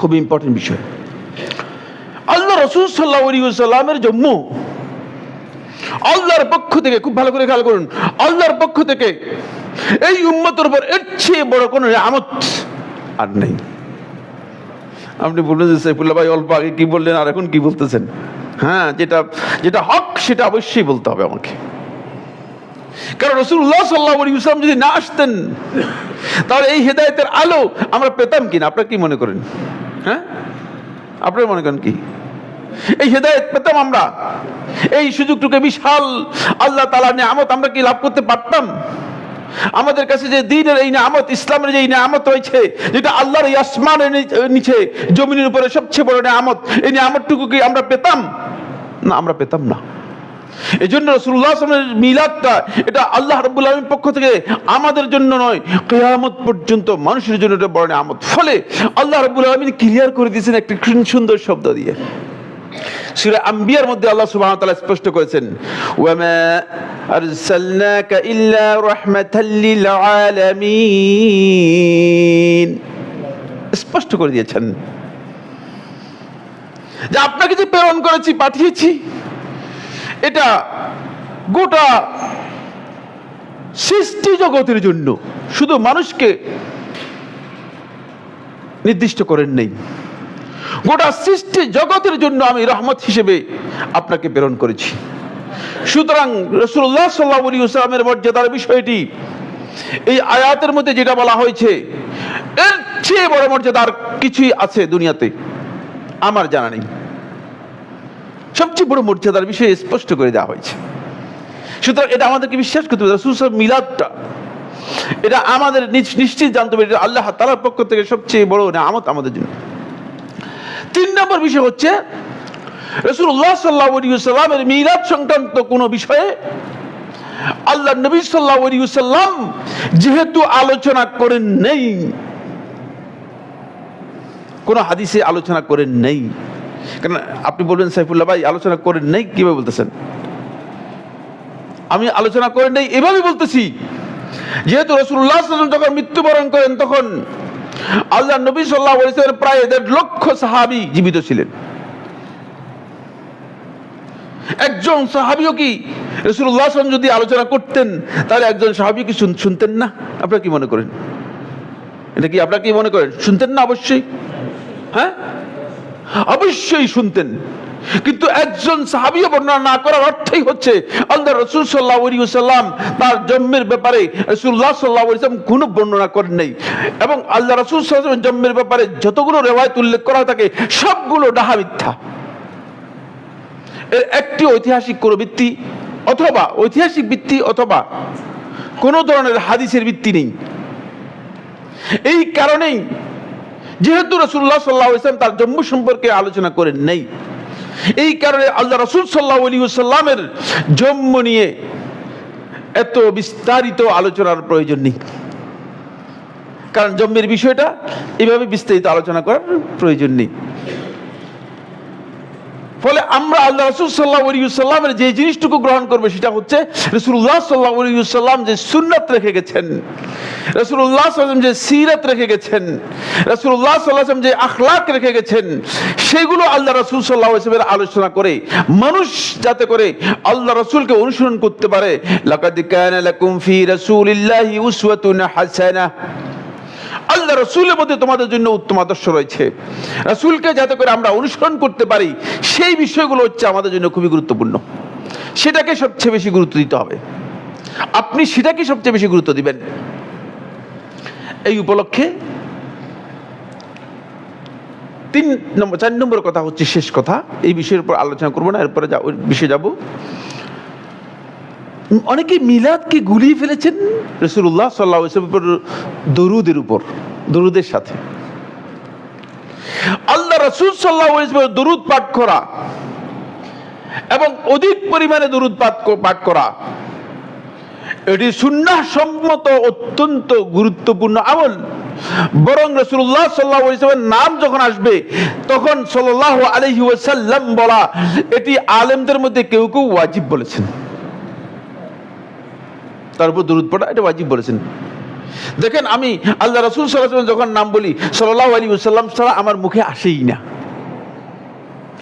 Speaker 1: খুব ইম্পর্টেন্ট বিষয়, আল্লাহ রাসূল সাল্লাল্লাহু আলাইহি ওয়াসাল্লামের জন্ম আল্লাহর পক্ষ থেকে, খুব ভালো করে খেয়াল করুন, আল্লাহর পক্ষ থেকে এই উম্মতের উপর এর চেয়ে বড় কোনো নিয়ামত আর নেই। আপনি বললেন যে সাইফুল্লাহ ভাই অল্প আগে কি বললেন আর এখন কি বলতেছেন? হ্যাঁ, যেটা হক সেটা অবশ্যই বলতে হবে আমাকে। কারণ রাসূলুল্লাহ সাল্লাল্লাহু আলাইহি ওয়াসাল্লাম যদি না আসতেন তাহলে এই হেদায়েতের আলো আমরা পেতাম কিনা? আপনারা কি মনে করেন? হ্যাঁ, আপনারা মনে করেন কি এই হেদায়েত পেতাম আমরা? এই সুযোগটুকু বিশাল আল্লাহ তাআলার নিয়ামত আমরা কি লাভ করতে পারতাম? আমাদের কাছে যে দ্বীনের এই নিয়ামত, ইসলামের যে নিয়ামত রয়েছে, যেটা আল্লাহর এই আসমানের নিচে জমিনের উপরে সবচেয়ে বড় নিয়ামত, এই নিয়ামতটুকু কি আমরা পেতাম? না, আমরা পেতাম না। এই জন্য রাসূলুল্লাহ সাল্লাল্লাহু আলাইহি ওয়াসাল্লামের মিলাদটা এটা আল্লাহ রাব্বুল আলামিনের পক্ষ থেকে আমাদের জন্য নয়, কিয়ামত পর্যন্ত মানুষের জন্য এটা বড় নিয়ামত। ফলে আল্লাহ রাব্বুল আলামিন ক্লিয়ার করে দিয়েছেন একটি সুন্দর শব্দ দিয়ে। সূরা আম্বিয়ার মধ্যে আল্লাহ সুবহানাহু ওয়া তাআলা স্পষ্ট করেছেন, ওয়ামা আরসালনাকা ইল্লা রাহমাতাল লিল আলামিন, স্পষ্ট করে দিয়েছেন যে আপনাকে যে প্রেরণ করেছি, পাঠিয়েছি, এটা গোটা সৃষ্টি জগতের জন্য, শুধু মানুষকে নির্দিষ্ট করেন নেই, গোটা সৃষ্টি জগতের জন্য আমি রহমত হিসেবে আপনাকে প্রেরণ করেছি। সুতরাং রাসূলুল্লাহ সাল্লাল্লাহু আলাইহি ওয়াসাল্লামের মর্যাদার বিষয়টি এই আয়াতের মধ্যে যেটা বলা হয়েছে, এর চেয়ে বড় মর্যাদার কিছুই আছে দুনিয়াতে আমার জানা নেই। সবচেয়ে বড় মর্যাদার বিষয়ে স্পষ্ট করে দেওয়া হয়েছে। সুতরাং এটা আমাদেরকে বিশ্বাস করতে হবে। রাসূল সাল্লাল্লাহু আলাইহি ওয়াসাল্লাম মিলাদটা এটা আমাদের নিশ্চিত জানতে হবে, এটা আল্লাহ তাআলার পক্ষ থেকে সবচেয়ে বড় নিয়ামত আমাদের জন্য। 3 নম্বর বিষয় হচ্ছে রাসূলুল্লাহ সাল্লাল্লাহু আলাইহি ওয়াসাল্লামের মিলাদ সংক্রান্ত কোন বিষয়ে আল্লাহ নবী সাল্লাল্লাহু আলাইহি ওয়াসাল্লাম যেহেতু আলোচনা করেন নেই, কোন হাদিসে আলোচনা করেন নেই। কারণ আপনি বলবেন সাইফুল্লাহ ভাই আলোচনা করেন নেই কিভাবে বলতেছেন? আমি আলোচনা করেন নেই এভাবে বলতেছি, যেহেতু রাসূলুল্লাহ সাল্লাল্লাহু আলাইহি ওয়াসাল্লাম যখন মৃত্যুবরণ করেন তখন আল্লাহ নবী সাল্লাল্লাহু আলাইহি ওয়াসাল্লাম প্রায় 1.5 লক্ষ সাহাবী জীবিত ছিলেন। একজন সাহাবীও কি রাসূলুল্লাহ সাল্লাল্লাহু আলাইহি ওয়াসাল্লাম যদি আলোচনা করতেন তাহলে একজন সাহাবী কি শুনতেন না? আপনারা কি মনে করেন? এটা কি আপনারা কি মনে করেন শুনতেন না? অবশ্যই, হ্যাঁ, অবশ্যই শুনতেন। কিন্তু একজন সাহাবীও বর্ণনা না করার অর্থই হচ্ছে আল্লাহর রাসূল সাল্লাল্লাহু আলাইহি ওয়াসাল্লাম তার জন্মের ব্যাপারে রাসূলুল্লাহ সাল্লাল্লাহু আলাইহি ওয়াসাল্লাম কোনো বর্ণনা করেন নাই, এবং আল্লাহ রাসূল সাল্লাল্লাহু আলাইহি ওয়াসাল্লাম জন্মের ব্যাপারে যতগুলো রিওয়ায়াত উল্লেখ করা থাকে সবগুলো ডাহা মিথ্যা। এর একটি ঐতিহাসিক কোনো ভিত্তি অথবা কোনো ধরনের হাদিসের ভিত্তি নেই। এই কারণেই যেহেতু রাসূলুল্লাহ সাল্লাল্লাহু আলাইহি ওয়াসাল্লাম তার জন্ম সম্পর্কে আলোচনা করেন নাই, এই কারণে আল্লাহ রাসূল সাল্লাল্লাহু আলাইহি ওয়াসাল্লামের জন্ম নিয়ে এত বিস্তারিত আলোচনার প্রয়োজন নেই, কারণ জন্মের বিষয়টা এভাবে বিস্তারিত আলোচনা করার প্রয়োজন নেই। ফলে আমরা আল্লাহ রাসূল সাল্লাল্লাহু আলাইহি ওয়াসাল্লামের যে জিনিসটুকু গ্রহণ করবে সেটা হচ্ছে রাসূলুল্লাহ সাল্লাল্লাহু আলাইহি ওয়াসাল্লাম যে সুন্নাত রেখে গেছেন, রাসূলুল্লাহ সাল্লাল্লাহু আলাইহি ওয়াসাল্লাম যে সিরাত রেখে গেছেন, রাসূলুল্লাহ সাল্লাল্লাহু আলাইহি ওয়াসাল্লাম যে আখলাক রেখে গেছেন, সেগুলো আল্লাহ রাসূল সাল্লাল্লাহু আলাইহি ওয়াসাল্লামের আলোচনা করে মানুষ যাতে করে আল্লাহ রাসূলকে অনুসরণ করতে পারে। লাকাদ কানা লাকুম ফি রাসূলিল্লাহি উসওয়াতুন হাসানাহ, আল্লাহ রাসূলের মধ্যে তোমাদের জন্য উত্তম আদর্শ রয়েছে। রাসূলকে যাতে করে আমরা অনুসরণ করতে পারি সেই বিষয়গুলো হচ্ছে আমাদের জন্য খুবই গুরুত্বপূর্ণ। সেটাকে সবচেয়ে বেশি গুরুত্ব দিতে হবে। আপনি সেটাকে সবচেয়ে বেশি গুরুত্ব দিবেন। এই উপলক্ষে 4 নম্বর কথা হচ্ছে শেষ কথা, এই বিষয়ের উপর আলোচনা করবো না, এরপরে বিষয়ে যাব। অনেকে মিলাদকে গুলিয়ে ফেলেছেন রাসূলুল্লাহ সাল্লাল্লাহু আলাইহি ওয়াসাল্লামের উপর দরুদের সাথে। আল্লাহ রাসূল সাল্লাল্লাহু আলাইহি ওয়াসাল্লামের দরুদ পাঠ করা এবং অধিক পরিমাণে দরুদ পাঠ করা এটি সুন্নাহ সম্মত অত্যন্ত গুরুত্বপূর্ণ আমল। বরং রাসূলুল্লাহ সাল্লাল্লাহু আলাইহি ওয়াসাল্লামের নাম যখন আসবে তখন সাল্লাল্লাহু আলাইহি ওয়াসাল্লাম বলা এটি আলেমদের মধ্যে কেউ কেউ ওয়াজিব বলেছেন, তার উপর দরুদ পড়া এটা ওয়াজিব বলেছেন। দেখেন, আমি আল্লাহ রাসূল সাল্লাল্লাহু আলাইহি ওয়াসাল্লাম যখন নাম বলি সাল্লাল্লাহু আলাইহি ওয়াসাল্লাম ছাড়া আমার মুখে আসেই না,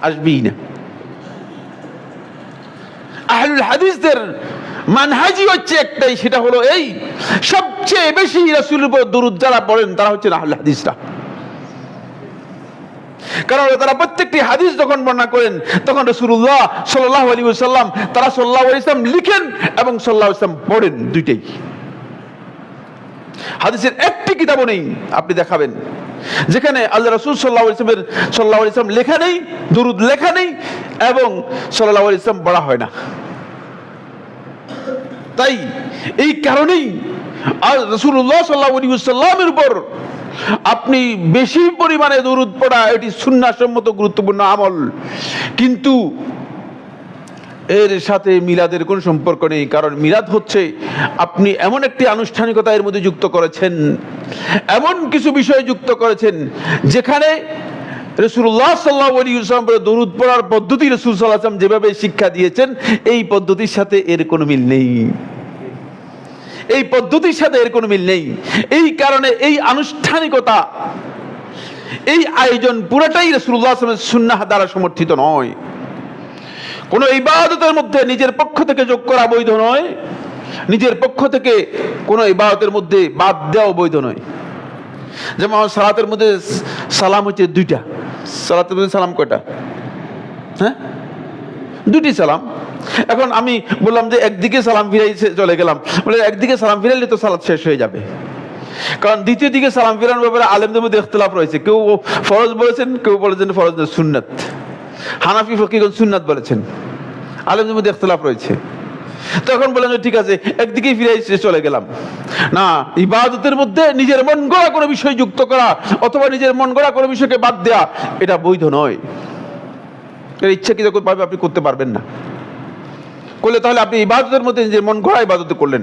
Speaker 1: আসবেই না। আহলুল হাদিসদের মানহাজি হচ্ছে একটাই, সেটা হলো এই, সবচেয়ে বেশি রাসূলের উপর দরুদ যারা পড়েন তারা হচ্ছেন আহলুল হাদিসরা। কারণ তারা প্রত্যেকটি হাদিস যখন বর্ণনা করেন তখন রাসূলুল্লাহ সাল্লাল্লাহু আলাইহি ওয়াসাল্লাম তারা সাল্লাল্লাহু আলাইহি ওয়াসাল্লাম লিখেন এবং সাল্লাল্লাহু আলাইহি ওয়াসাল্লাম পড়েন, দুইটাই। হাদিসের একটি কিতাবও নেই আপনি দেখাবেন যেখানে আল্লাহ রাসূল সাল্লাল্লাহু আলাইহি ওয়াসাল্লাম লেখা নেই, দরুদ লেখা নেই এবং সাল্লাল্লাহু আলাইহি ওয়াসাল্লাম পড়া হয় না। তাই এই কারণেই রাসূলুল্লাহ সাল্লাল্লাহু আলাইহি ওয়াসাল্লামের উপর আপনি বেশি পরিমাণে দরুদ পড়া এটি সুন্নাহ সম্মত গুরুত্বপূর্ণ আমল, কিন্তু এর সাথে মিলাদের কোনো সম্পর্ক নেই। কারণ মিলাদ হচ্ছে আপনি এমন একটি আনুষ্ঠানিকতা এর মধ্যে যুক্ত করেছেন, এমন কিছু বিষয় যুক্ত করেছেন যেখানে রাসূলুল্লাহ সাল্লাল্লাহু আলাইহি ওয়াসাল্লামের দরুদ পড়ার পদ্ধতি রাসূল সাল্লাল্লাহু আলাইহি ওয়াসাল্লাম যেভাবে শিক্ষা দিয়েছেন এই পদ্ধতির সাথে এর কোনো মিল নেই, এই পদ্ধতির সাথে এর কোনো মিল নেই। এই কারণে এই আনুষ্ঠানিকতা, এই আয়োজন পুরোটাই রাসূলুল্লাহ সাল্লাল্লাহু আলাইহি ওয়াসাল্লামের সুন্নাহ দ্বারা সমর্থিত নয়। কোন ইবাদতের মধ্যে নিজের পক্ষ থেকে যোগ করা বৈধ নয়, নিজের পক্ষ থেকে কোন ইবাদতের মধ্যে বাদ দেওয়া বৈধ নয়। যেমন সালাতের মধ্যে সালাম হচ্ছে দুইটা, সালাতের মধ্যে সালাম কয়টা? হ্যাঁ, দুটি সালাম। এখন আমি বললাম যে একদিকে সালাম ফিরাই চলে গেলাম, বলে একদিকে সালাম ফিরাইলে তো সালাত শেষ হয়ে যাবে। কারণ দ্বিতীয় দিকে সালাম ফিরানোর ব্যাপারে আলেমদের মধ্যে ইখতিলাফ রয়েছে, কেউ ফরজ বলেছেন, কেউ বলেছেন ফরজ না সুন্নাত। হানাফি ফকিহগণ সুন্নাত বলেছেন, আলেমদের মধ্যে ইখতিলাফ রয়েছে। তখন বললেন ঠিক আছে একদিকেই ফিরে চলে গেলাম। না, ইবাদতের মধ্যে নিজের মন গড়া কোনো বিষয় যুক্ত করা অথবা নিজের মন গড়া কোনো বিষয়কে বাদ দেওয়া এটা বৈধ নয়। ইচ্ছাকৃত ভাবে আপনি করতে পারবেন না, করলে তাহলে আপনি ইবাদতের মধ্যে নিজের মন গড়া ইবাদত করলেন,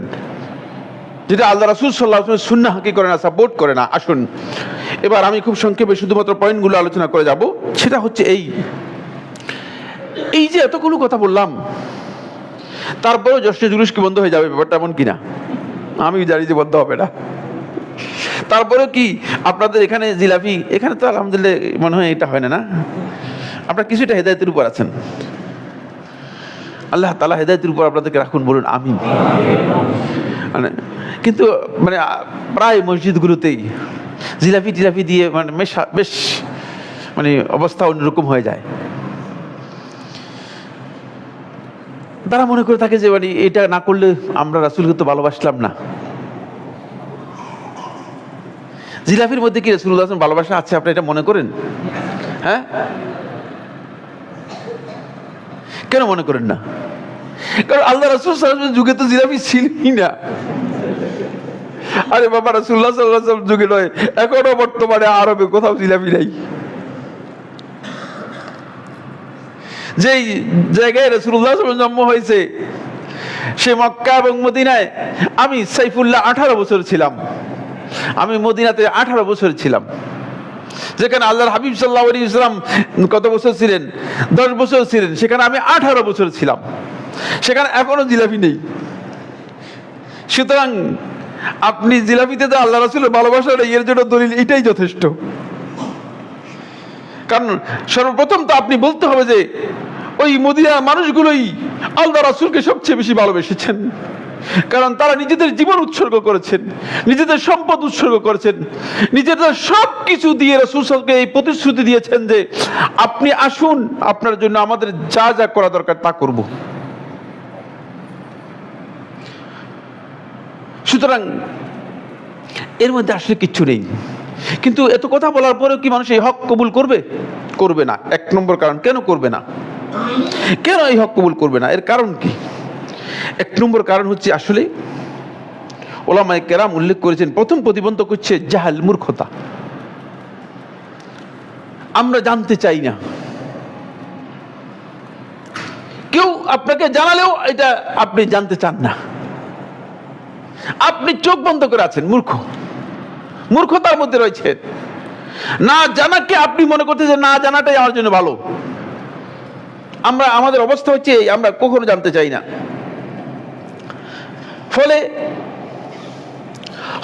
Speaker 1: যেটা আল্লাহ রাসূল সাল্লাল্লাহু আলাইহি ওয়াসাল্লাম সুন্নাহ কি করে না, সাপোর্ট করে না। আসুন এবার আমি খুব সংক্ষেপে শুধুমাত্র পয়েন্টগুলো আলোচনা করে যাব। সেটা হচ্ছে এই যে এতগুলো কথা বললাম, তারপরেও জশ্নে জুলুস কি বন্ধ হয়ে যাবে? ব্যাপারটা এমন কিনা? আমি জানি যে বন্ধ হবে না। তারপরেও কি আপনাদের এখানে জিলাপি, এখানে তো আলহামদুলিল্লাহ মনে হয় এটা হয় না, না? আপনারা কিছুটা হেদায়েতের উপর আছেন। আল্লাহ তাআলা হেদায়েতের উপর আপনাদেরকে রাখুন, বলুন আমিন। মানে কিন্তু মানে প্রায় মসজিদগুলোতেই জিলাপি টিলাপি দিয়ে মানে বেশ মানে অবস্থা অন্যরকম হয়ে যায়। তারা মনে করে থাকে যে মানে এটা না করলে আমরা রাসূলকে তো ভালোবাসলাম না। জিলাপির মধ্যে কি রাসূলুল্লাহ সাল্লাল্লাহু আলাইহি ওয়াসাল্লাম ভালোবাসা আছে আপনি এটা মনে করেন? হ্যাঁ, কেন মনে করেন না? কারণ আল্লাহ রাসূল সাল্লাল্লাহু আলাইহি ওয়াসাল্লাম যুগে তো জিলাপি ছিলই না। আরে বাবা, রাসূলুল্লাহ সাল্লাল্লাহু আলাইহি ওয়াসাল্লাম যুগে নয়, এখনো বর্তমানে আরবে কোথাও জিলাপি নাই। যেই জায়গায় রাসূলুল্লাহ সাল্লাল্লাহু আলাইহি ওয়াসাল্লাম জন্ম হয়েছে সে মক্কা এবং মদিনায়। আমি সাইফুল্লাহ 18 বছর ছিলাম, আমি মদিনাতে 18 বছর ছিলাম। যেখানে আল্লাহর হাবিব সাল্লাল্লাহু আলাইহি ওয়াসাল্লাম কত বছর ছিলেন? 10 বছর ছিলেন। সেখানে আমি 18 বছর ছিলাম, সেখানে এখনো জিলাপি নেই। সুতরাং আপনি জিলাপিতে তো আল্লাহ রাসূলের ভালোবাসা নেই, এর জন্য দলিল এটাই যথেষ্ট। কারণ সর্বপ্রথম তো আপনি বলতে হবে যে ওই মদিনার মানুষগুলোই আল্লাহ রাসূলকে সবচেয়ে বেশি ভালোবেসেছেন, কারণ তারা নিজেদের জীবন উৎসর্গ করেছেন, নিজেদের সম্পদ উৎসর্গ করেছেন, নিজেদের সব কিছু দিয়ে রাসূল সাল্লাল্লাহু আলাইহি ওয়াসাল্লামকে এই প্রতিশ্রুতি দিয়েছেন যে আপনি আসুন, আপনার জন্য আমাদের যা যা করা দরকার তা করব। সুতরাং এর মধ্যে আসলে কিচ্ছু নেই। কিন্তু এত কথা বলার পরেও কি মানুষ এই হক কবুল করবে? করবে না। 1 নম্বর কারণ, কেন করবে না? কেন এই হক কবুল করবে না? এর কারণ কি? 1 নম্বর কারণ হচ্ছে আসলে ওলামায়ে কেরাম উল্লেখ করেছেন, প্রথম প্রতিবন্ধক হচ্ছে জাহাল, মূর্খতা। আমরা জানতে চাই না। কেউ আপনাকে জানালেও এটা আপনি জানতে চান না। আপনি চোখ বন্ধ করে আছেন, মূর্খতার মধ্যে রয়েছে। না জানাকে আপনি মনে করতেছেন না জানাটাই আমার জন্য ভালো। আমাদের অবস্থা হচ্ছে আমরা কখনো জানতে চাই না। ফলে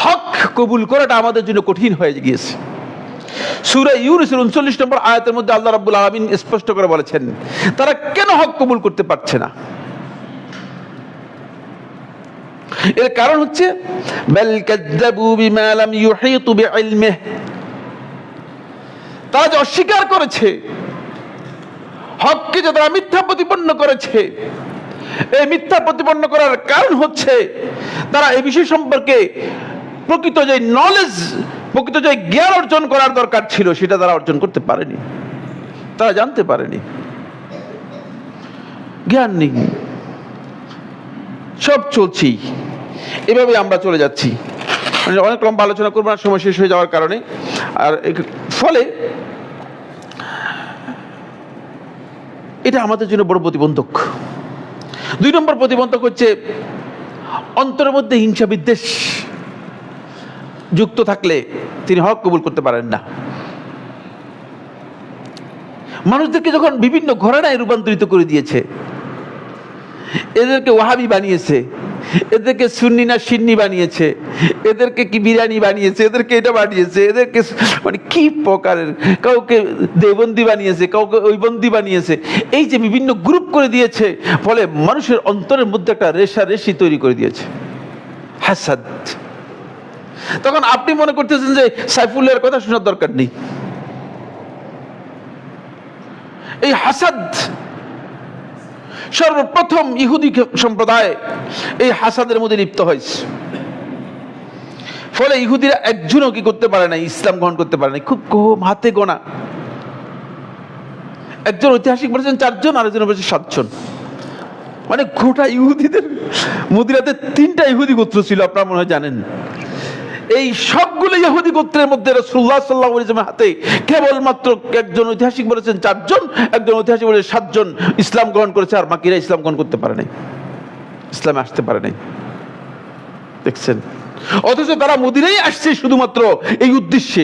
Speaker 1: হক কবুল করাটা আমাদের জন্য কঠিন হয়ে গিয়েছে। সূরা ইউনূসের 39 নম্বর আয়াতের মধ্যে আল্লাহ রাব্বুল আলামিন স্পষ্ট করে বলেছেন তারা কেন হক কবুল করতে পারছে না। এর কারণ হচ্ছে বাল কাযযাবু বিমা লাম ইউহীতু বিইলমিহি, তারা যে অস্বীকার করেছে, হককে যে তারা মিথ্যা প্রতিপন্ন করেছে। এই মিথ্যা প্রতিপন্ন করার কারণ হচ্ছে তারা এই বিষয় সম্পর্কে প্রকৃত যে নলেজ, প্রকৃত যে জ্ঞান অর্জন করার দরকার ছিল সেটা তারা অর্জন করতে পারেনি, তারা জানতে পারেনি। জ্ঞান নেই, সব চলছি এভাবে আমরা চলে যাচ্ছি। মানে অনেক লম্বা আলোচনা করবো না, সময় শেষ হয়ে যাওয়ার কারণে। আর ফলে এটা আমাদের জন্য বড় প্রতিবন্ধক। 2 নম্বর প্রতিবন্ধক হচ্ছে অন্তরের মধ্যে হিংসা বিদ্বেষ যুক্ত থাকলে তিনি হক কবুল করতে পারেন না। মানুষদেরকে যখন বিভিন্ন ঘরানায় রূপান্তরিত করে দিয়েছে, এদেরকে ওয়াহাবি বানিয়েছে, এদেরকে সুন্নি না সিন্নি বানিয়েছে, এদেরকে কি বিরিয়ানি বানিয়েছে, এদেরকে এটা বানিয়েছে, এদেরকে মানে কি প্রকারের, কাউকে দেবন্দি বানিয়েছে, কাউকে ওইবন্দি বানিয়েছে, এই যে বিভিন্ন গ্রুপ করে দিয়েছে, ফলে মানুষের অন্তরের মধ্যে একটা রেষারেষি তৈরি করে দিয়েছে, হাসাদ। তখন আপনি মনে করতেছেন যে সাইফুল্লাহর কথা শোনার দরকার নেই। এই হাসাদ সর্বপ্রথম ইহুদি সম্প্রদায় এই হাসাদের মধ্যে লিপ্ত হয়েছে। ফলে ইহুদিরা একজনও কি করতে পারে না, ইসলাম গ্রহণ করতে পারে না, খুব কম, হাতে গোনা। একজন ঐতিহাসিক বলেছেন 4 জন, আরেকজন বলেছেন 7 জন। মানে গোটা ইহুদিদের মদিনাতে 3টা ইহুদি গোত্র ছিল, আপনারা মনে হয় জানেন। এই সবগুলো ইহুদি গোত্রের মধ্যে রাসূলুল্লাহ সাল্লাল্লাহু আলাইহি ওয়াসাল্লামের হাতে কেবলমাত্র একজন ঐতিহাসিক বলেছেন 4 জন, একজন ঐতিহাসিক বলেছেন 7 জন ইসলাম গ্রহণ করেছে, আর বাকিরা ইসলাম গ্রহণ করতে পারে নাই, ইসলামে আসতে পারে নাই। দেখছেন, অথচ তারা মদিনায় আসছে শুধুমাত্র এই উদ্দেশ্যে।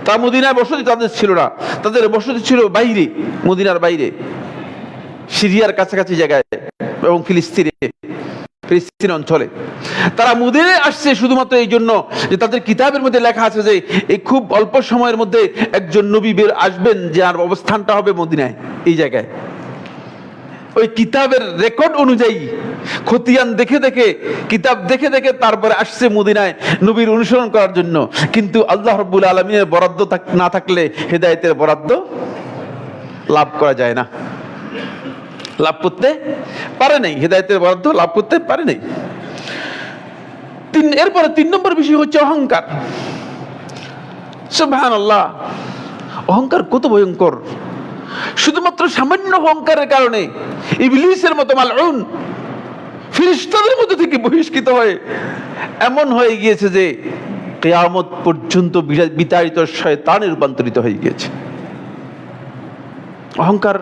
Speaker 1: তারা মদিনায় বসতি তাদের ছিল না, তাদের বসতি ছিল বাইরে, মদিনার বাইরে, সিরিয়ার কাছাকাছি জায়গায় এবং ফিলিস্তিন অঞ্চলে। তারা মদিনায় আসছে শুধুমাত্র এই জন্য যে তাদের কিতাবের মধ্যে লেখা আছে যে এই খুব অল্প সময়ের মধ্যে একজন নবী বের আসবেন, যার অবস্থানটা হবে মদিনায়, এই জায়গায়। ওই কিতাবের রেকর্ড অনুযায়ী খতিয়ান দেখে দেখে, কিতাব দেখে দেখে তারপরে আসছে মদিনায় নবীর অনুসরণ করার জন্য। কিন্তু আল্লাহ রাব্বুল আলামিনের বরাদ্দ না থাকলে হেদায়েতের বরাদ্দ লাভ করা যায় না, লাভ করতে পারে নাই, হেদায়েতের বরাদ্দ লাভ করতে পারে নাই। এরপরে 3 নম্বর বিষয় হচ্ছে অহংকার। সুবহানাল্লাহ, অহংকার কত ভয়ঙ্কর! শুধুমাত্র সামান্য অহংকারের কারণে ইবলিসের মতো মালউন ফেরেশতাদের মধ্যে থেকে বহিষ্কৃত হয়ে এমন হয়ে গিয়েছে যে কিয়ামত পর্যন্ত বিতাড়িত শয়তানে রূপান্তরিত হয়ে গিয়েছে। অহংকার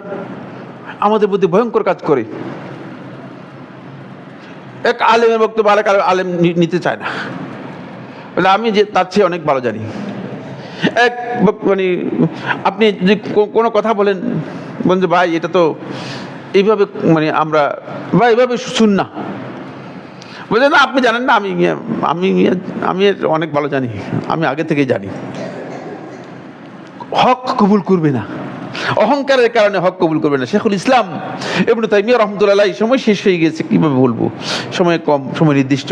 Speaker 1: আমাদের মধ্যে ভয়ঙ্কর কাজ করে। এক আলেমের বক্তব্য আরেক আলেম নিতে চায় না, বলে আমি যে তার চেয়ে অনেক ভালো জানি। এক মানে আপনি যদি কোনো কথা বলেন, বলেন যে ভাই এটা তো এইভাবে মানে আমরা বা এইভাবে শুন না, বলে না আপনি জানেন না, আমি অনেক ভালো জানি, আমি আগে থেকেই জানি। হক কবুল করবে না, অহংকারের কারণে হক কবুল করবে না। শেখুল ইসলাম ইবনে তাইমিয়া রাহমাতুল্লাহ, সময় শেষ হয়ে গেছে, কিভাবে বলবো, সময় কম, সময় নির্দিষ্ট।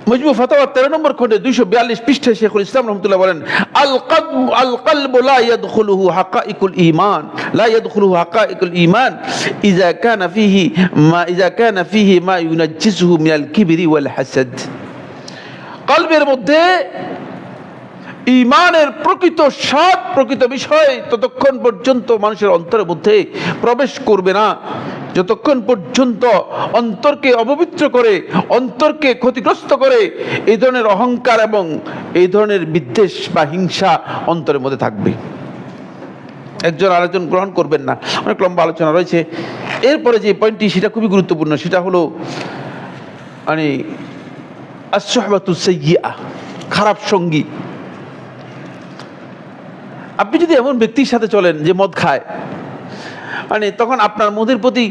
Speaker 1: মজমু ফাতাওয়া 13 নম্বর খণ্ডে 242 পৃষ্ঠায় শেখুল ইসলাম রাহমাতুল্লাহ বলেন, আল কলবু লা ইয়াদখুলুহু হাকাইকুল ঈমান, লা ইয়াদখুলুহু হাকাইকুল ঈমান ইযা কানা ফিহি মা ইউনাজ্জিসুহু মিনাল কিবরি ওয়াল হাসাদ। কলবের মধ্যে ঈমানের প্রকৃত স্বাদ, প্রকৃত বিষয় ততক্ষণ পর্যন্ত মানুষের অন্তরের মধ্যে প্রবেশ করবে না, যতক্ষণ পর্যন্ত অন্তরকে অপবিত্র করে, অন্তরকে ক্ষতিগ্রস্ত করে এই ধরনের অহংকার এবং এই ধরনের বিদ্বেষ বা হিংসা অন্তরের মধ্যে থাকবে। একজন আরেকজন গ্রহণ করবেন না। অনেক লম্বা আলোচনা রয়েছে। এরপরে যে পয়েন্টটি, সেটা খুবই গুরুত্বপূর্ণ, সেটা হলো মানে আস-সুহবাতুস সাইয়্যিআ, খারাপ সঙ্গী। আপনি যদি এমন ব্যক্তির সাথে চলেন যে মদ খায়, মানে তখন আপনার মদের প্রতি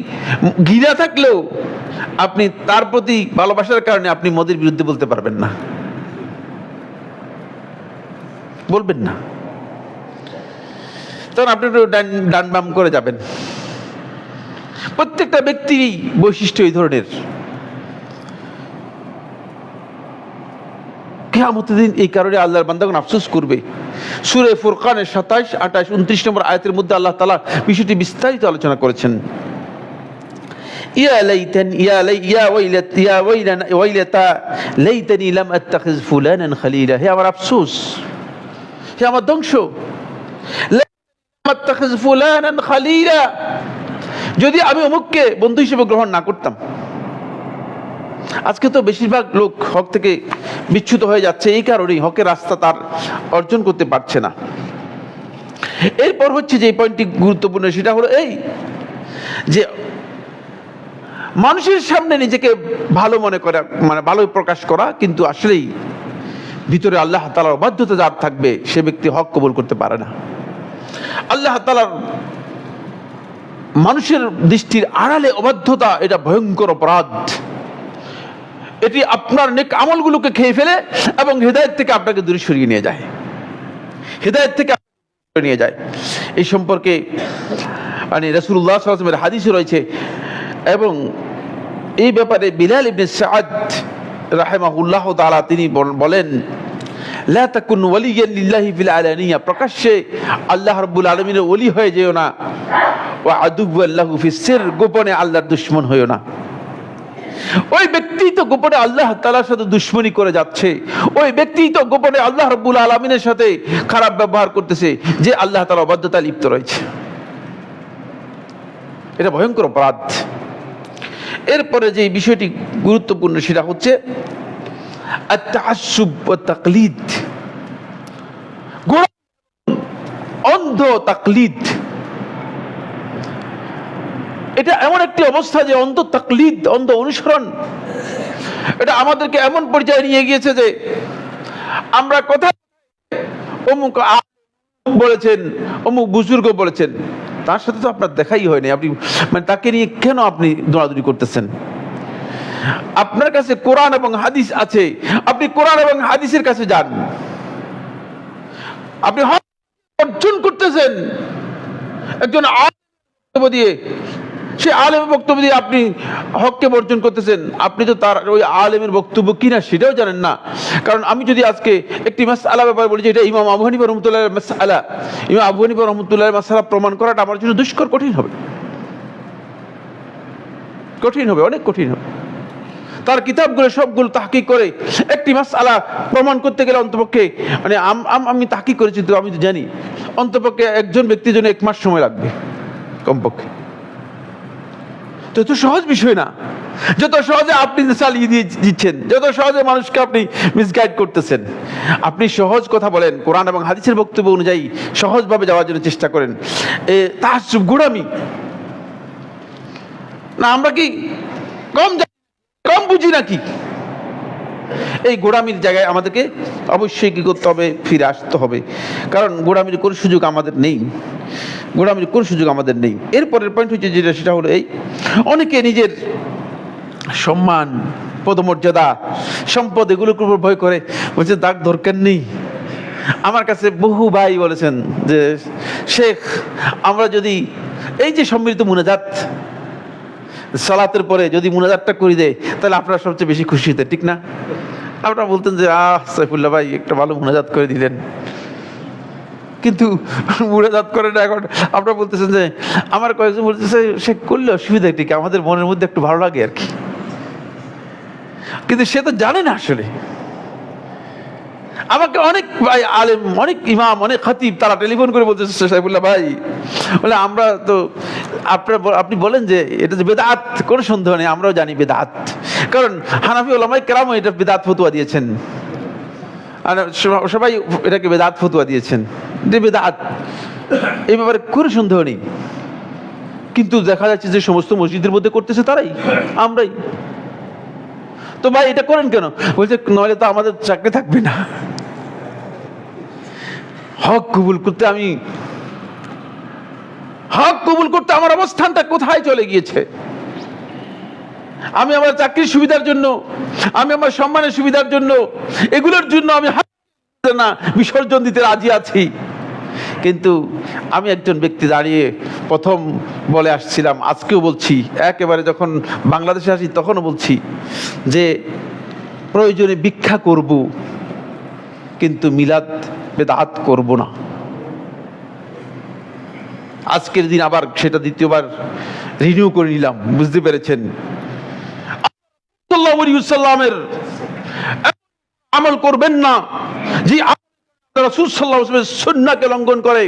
Speaker 1: ঘৃণা থাকলেও আপনি তার প্রতি ভালোবাসার কারণে আপনি মদের বিরুদ্ধে বলতে পারবেন না, বলবেন না। তখন আপনি একটু ডান বাম করে যাবেন। প্রত্যেকটা ব্যক্তিরই বৈশিষ্ট্য এই ধরনের। কিয়ামতের দিন এই কারণে আল্লাহর বান্দাগণ আফসোস করবে। সূরা ফুরকানের 27, 28, 29 নম্বর আয়াতের মধ্যে আল্লাহ তাআলা বিষয়টি বিস্তারিত আলোচনা করেছেন। ইয়া ওয়াইলাতা লাইতানি লাম আত্তাখিজ ফুলানান খলিলা। হে আমার আফসোস, হে আমার ধ্বংস, লাম আত্তাখিজ ফুলানান খলিলা, যদি আমি অমুককে বন্ধু হিসেবে গ্রহণ না করতাম। আজকে তো বেশিরভাগ লোক হক থেকে বিচ্যুত হয়ে যাচ্ছে, এই কারণেই হকের রাস্তা তার অর্জন করতে পারছে না। এরপর হচ্ছে যে পয়েন্টটি গুরুত্বপূর্ণ, সেটা হলো এই যে মানুষের সামনে নিজেকে ভালো মনে করা, মানে ভালো প্রকাশ করা, কিন্তু আসলেই ভিতরে আল্লাহ তাআলার অবাধ্যতা যার থাকবে সে ব্যক্তি হক কবুল করতে পারে না। আল্লাহ তাআলার মানুষের দৃষ্টির আড়ালে অবাধ্যতা, এটা ভয়ঙ্কর অপরাধ। এটি আপনার নেক আমলগুলোকে খেয়ে ফেলে এবং হেদায়েত থেকে আপনাকে দূরে সরিয়ে নিয়ে যায়, হেদায়েত থেকে নিয়ে যায়। এই সম্পর্কে মানে রাসূলুল্লাহ সাল্লাল্লাহু আলাইহি ওয়াসাল্লামের হাদিসে রয়েছে। এবং এই ব্যাপারে বিলাল ইবনে সাআদ রাহিমাহুল্লাহ তাআলা তিনি বলেন, লা তাকুন ওয়ালিয়ান লিল্লাহি ফিল আলানিয়া, প্রকাশ্যে আল্লাহ রাব্বুল আলামিনের ওলি হয়ে যেও না, ওয়া আদুওয়াল লাহু ফিস সির, গোপনে আল্লাহর দুশমন হইও না। ওই ব্যক্তি তো গোপনে আল্লাহ তাআলার সাথে দুশমনি করে যাচ্ছে, ওই ব্যক্তি তো গোপনে আল্লাহ রাব্বুল আলামিনের সাথে খারাপ ব্যবহার করতেছে, যে আল্লাহ তাআলার অবাধ্যতায় লিপ্ত রয়েছে। এটা ভয়ঙ্কর অপরাধ। এরপরে যে বিষয়টি গুরুত্বপূর্ণ সেটা হচ্ছে আত-তাআসসুব ওয়া তাকলিদ, অন্ধ তাকলিদ। এটা এমন একটি অবস্থা যে অন্ধ তাকলিদ, অন্ধ অনুসরণ, এটা আমাদেরকে এমন পর্যায়ে নিয়ে গিয়েছে যে আমরা কথা অমুক বলেছেন, অমুক বুজুর্গ বলেছেন, তার সাথে তো আপনার দেখাই হয়নি, আপনি মানে তাকে নিয়ে কেন আপনি দৌড়াদৌড়ি করতেছেন? আপনার কাছে কোরআন এবং হাদিস আছে, আপনি কোরআন এবং হাদিসের কাছে যান। আপনি হক অর্জন করতেছেন, একজন বক্তব্য দিয়ে, সে আলেমের বক্তব্য দিয়ে আপনি হককে বর্জন করতেছেন। আপনি তো তার ওই আলেমের বক্তব্য কিনা সেটাও জানেন না। কারণ আমি যদি আজকে একটি মাসআলা ব্যাপারে বলি যে এটা ইমাম আবু হানিফা রাহমাতুল্লাহির মাসআলা, ইমাম আবু হানিফা রাহমাতুল্লাহির মাসআলা প্রমাণ করাটা আমার জন্য দুষ্কর, কঠিন হবে, অনেক কঠিন হবে। তার কিতাবগুলো সবগুলো তাহকিক করে একটি মাসআলা প্রমাণ করতে গেলে অন্তপক্ষে মানে আমি তাহকিক করেছি, তো আমি তো জানি অন্তপক্ষে একজন ব্যক্তির জন্য 1 মাস সময় লাগবে কমপক্ষে। তো এত সহজ বিষয় না। যত সহজে আপনি চালিয়ে দিয়ে দিচ্ছেন, যত সহজে মানুষকে আপনি মিসগাইড করতেছেন। আপনি সহজ কথা বলেন, কোরআন এবং হাদিসের বক্তব্য অনুযায়ী সহজভাবে যাওয়ার জন্য চেষ্টা করেন। তাহাজ্জুব, গোড়ামি না, আমরা কি কম বুঝি নাকি? এই গোড়ামির জায়গায় আমাদেরকে অবশ্যই কি করতে হবে, ফিরে আসতে হবে। কারণ গোড়ামির কোনো সুযোগ আমাদের নেই। এরপরের পয়েন্ট হচ্ছে যেটা, সেটা হলো এই, অনেকে নিজের সম্মান, পদমর্যাদা, সম্পদ এগুলোর উপর ভয় করে বলছে তার দরকার নেই। আমার কাছে বহু ভাই বলেছেন যে শেখ, আমরা যদি এই যে সম্মিলিত মুনাজাত সালাতের পরে যদি মুনাজাতটা করে দেয় তাহলে আপনারা সবচেয়ে বেশি খুশি হতেন, ঠিক না? আপনারা বলতেন যে সাইফুল্লাহ ভাই একটা ভালো মুনাজাত করে দিলেন, কিন্তু মুনাজাত করে না। এখন আপনারা বলতেছেন যে আমার কয়েকজন বলতেছে সে করলে অসুবিধা, ঠিক আমাদের মনের মধ্যে একটু ভালো লাগে আর কি। কিন্তু সে তো জানে না আসলে। আমাকে অনেক ভাই আলেম, অনেক ইমাম, অনেক খতিব তারা টেলিফোন করে বলতেছে সাইফুল্লাহ ভাই, বলে আমরা তো আপনি বলেন যে এটা যে বেদাত, কোনো সন্দেহ নেই, আমরাও জানি বেদাত। কারণ হানাফি উলামায়ে কেরামও এটা বেদাত ফতোয়া দিয়েছেন, আর সবাই এটাকে বেদাত ফতোয়া দিয়েছেন যে বেদাত, এই ব্যাপারে কোনো সন্দেহ নেই। কিন্তু দেখা যাচ্ছে যে সমস্ত মসজিদের মধ্যে করতেছে তারাই, আমরাই। তো ভাই এটা করেন কেন? বলছে নইলে তো আমাদের চাকরি থাকবে না। হক কবুল করতে আমার অবস্থানটা কোথায় চলে গিয়েছে? আমি আমার চাকরির সুবিধার জন্য, আমি আমার সম্মানের সুবিধার জন্য, এগুলোর জন্য আমি না বিসর্জন দিতে রাজি আছি। কিন্তু আমি একজন ব্যক্তি দাঁড়িয়ে প্রথম বলে আসছিলাম, আজকেও বলছি, একেবারে যখন বাংলাদেশে আসি তখনও বলছি যে প্রয়োজনে ভিক্ষা করব, কিন্তু মিলাদ বেদাত করব না। আজকের দিন আবার সেটা দ্বিতীয়বার রিনিউ করে নিলাম, বুঝতে পেরেছেন? সাল্লাল্লাহু আলাইহি ওয়াসাল্লামের আমল করবেন না যে রাসূল সাল্লাল্লাহু আলাইহি ওয়াসাল্লামের সুন্নাহকে লঙ্ঘন করে,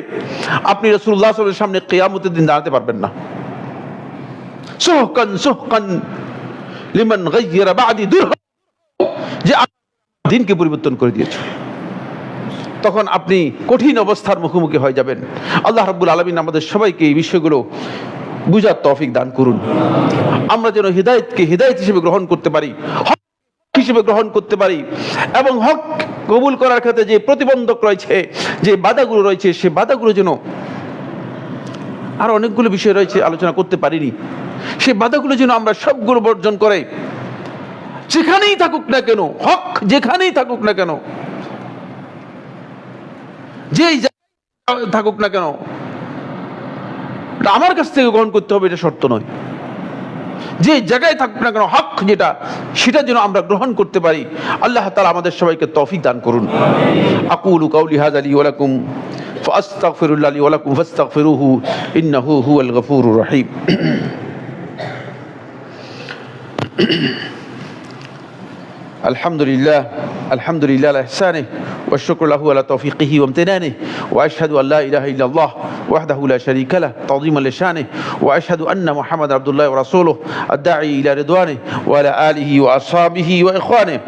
Speaker 1: আপনি রাসূলুল্লাহ সাল্লাল্লাহু আলাইহি ওয়াসাল্লামের সামনে কিয়ামতের দিন দাঁড়াতে পারবেন না। সুহকান লিমান গায়্যারা বা'দি দুরহা, যে দিনকে পরিবর্তন করে দিয়েছে, তখন আপনি কঠিন অবস্থার মুখোমুখি হয়ে যাবেন। আল্লাহ রাব্বুল আলামিন আমাদের সবাইকে এই বিষয়গুলো বুঝার তৌফিক দান করুন। আমরা যেন হিদায়াতকে হিদায়াত হিসেবে গ্রহণ করতে পারি, হক হিসেবে গ্রহণ করতে পারি, এবং হক কবুল করার ক্ষেত্রে যে প্রতিবন্ধক রয়েছে, যে বাধাগুলো রয়েছে, সে বাধাগুলো যেন, আর অনেকগুলো বিষয় রয়েছে আলোচনা করতে পারিনি, সেই বাধাগুলো যেন আমরা সবগুলো বর্জন করে, যেখানেই থাকুক না কেন, হক যেখানেই থাকুক না কেন, যেই থাকুক না কেন, আমার কাছ থেকে গ্রহণ করতে হবে এটা শর্ত নয়। যে জায়গায় থাকুক না কেন, হক যেটা, সেটা যেন আমরা গ্রহণ করতে পারি। আল্লাহ তাআলা আমাদের সবাইকে তৌফিক দান করুন। আকুলু কাউলি হাযা লি ওয়া লাকুম ফাস্তাগফিরুল্লাহ লি ওয়া লাকুম ফাস্তাগফিরুহু ইন্নাহু হুয়াল গফুরুর রহিম। আলহামদুলিল্লাহ আলা ইহসানিহি ওয়া শুকরু লাহু আলা তাওফীকিহি ওয়া ইমতিনানিহি ওয়া আশহাদু আল্লা ইলাহা ইল্লাল্লাহ ওয়াহদাহু লা শারীকা লাহু তা'যীমান লিশানিহি ওয়া আশহাদু আন্না মুহাম্মাদার আবদুল্লাহি ওয়া রাসূলুহু আদ-দাঈ ইলা রিদওয়ানিহি ওয়া আলা আলিহি ওয়া আসহাবিহি ওয়া ইখওয়ানিহি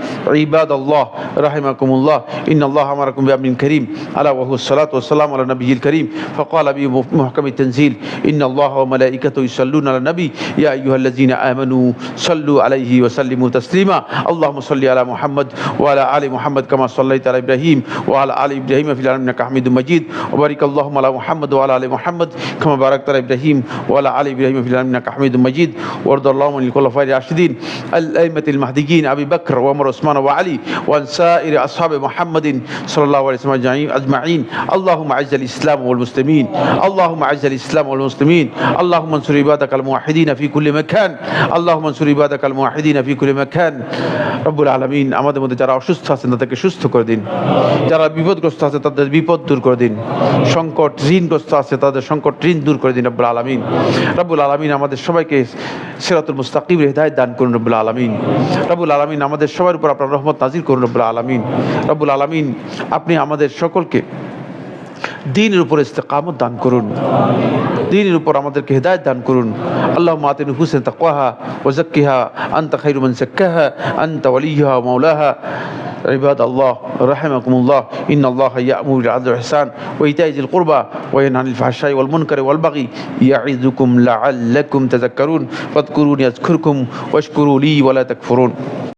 Speaker 1: ইবাদাল্লাহ রাহিমাকুমুল্লাহ ইন্নাল্লাহা আমারাকুম বিআমরিন কারীম আলা ওয়া হুয়াস সালাতু ওয়াস সালামু আলা নাবিয়্যিল কারীম ফাকালা বি মুহকামিত তানজিল ইন্নাল্লাহা ওয়া মালাইকাতাহু ইউসাল্লুনা আলান নবী ইয়া আইয়ুহাল্লাযীনা আমানু সাল্লু আলাইহি ওয়া সাল্লিমু তাসলিমা আল্লাহুম্মা সাল্লি صل على محمد وعلى آل محمد كما صليت على إبراهيم وعلى آل إبراهيم في العالمين إنك حميد مجيد وبارك اللهم على محمد وعلى آل محمد كما باركت على إبراهيم وعلى آل إبراهيم في العالمين إنك حميد مجيد وارض اللهم عن الخلفاء الراشدين الأئمة المهديين أبي بكر وعمر وعثمان وعلي وعن سائر أصحاب محمد صلى الله عليه وسلم أجمعين اللهم أعز الإسلام والمسلمين اللهم أعز الإسلام والمسلمين اللهم انصر عبادك الموحدين في كل مكان اللهم انصر عبادك الموحدين في كل مكان رب العالمين আমাদের মধ্যে যারা অসুস্থ আছেন তাদেরকে সুস্থ করে দিন যারা বিপদগ্রস্ত আছে তাদের বিপদ দূর করে দিন সংকট ঋণগ্রস্ত আছে তাদের সংকট ঋণ দূর করে দিন রব্বুল আলামিন আমাদের সবাইকে সিরাতুল মুস্তাকিমের হিদায়াত দান করুন রব্বুল আলামিন আমাদের সবার উপর আপনার রহমত নাজিল করুন রব্বুল আলামিন আপনি আমাদের সকলকে দ্বীনের উপর ইস্তেকামত দান করুন দ্বীনের উপর আমাদেরকে হিদায়াত দান করুন আল্লাহুম্মা আতি নুফুসানা তাকওয়াহা ওয়া যাক্কিহা আনতা খায়রু মান যাক্কাহা আনতা ওয়ালিয়ুহা ওয়া মাওলাহা عباد الله رحمكم الله إن الله يأمر بالعدل والإحسان وإيتاء ذي القربى وينهى عن الفحشاء والمنكر والبغي يعظكم لعلكم تذكرون فاذكروني أذكركم واشكروا لي ولا تكفرون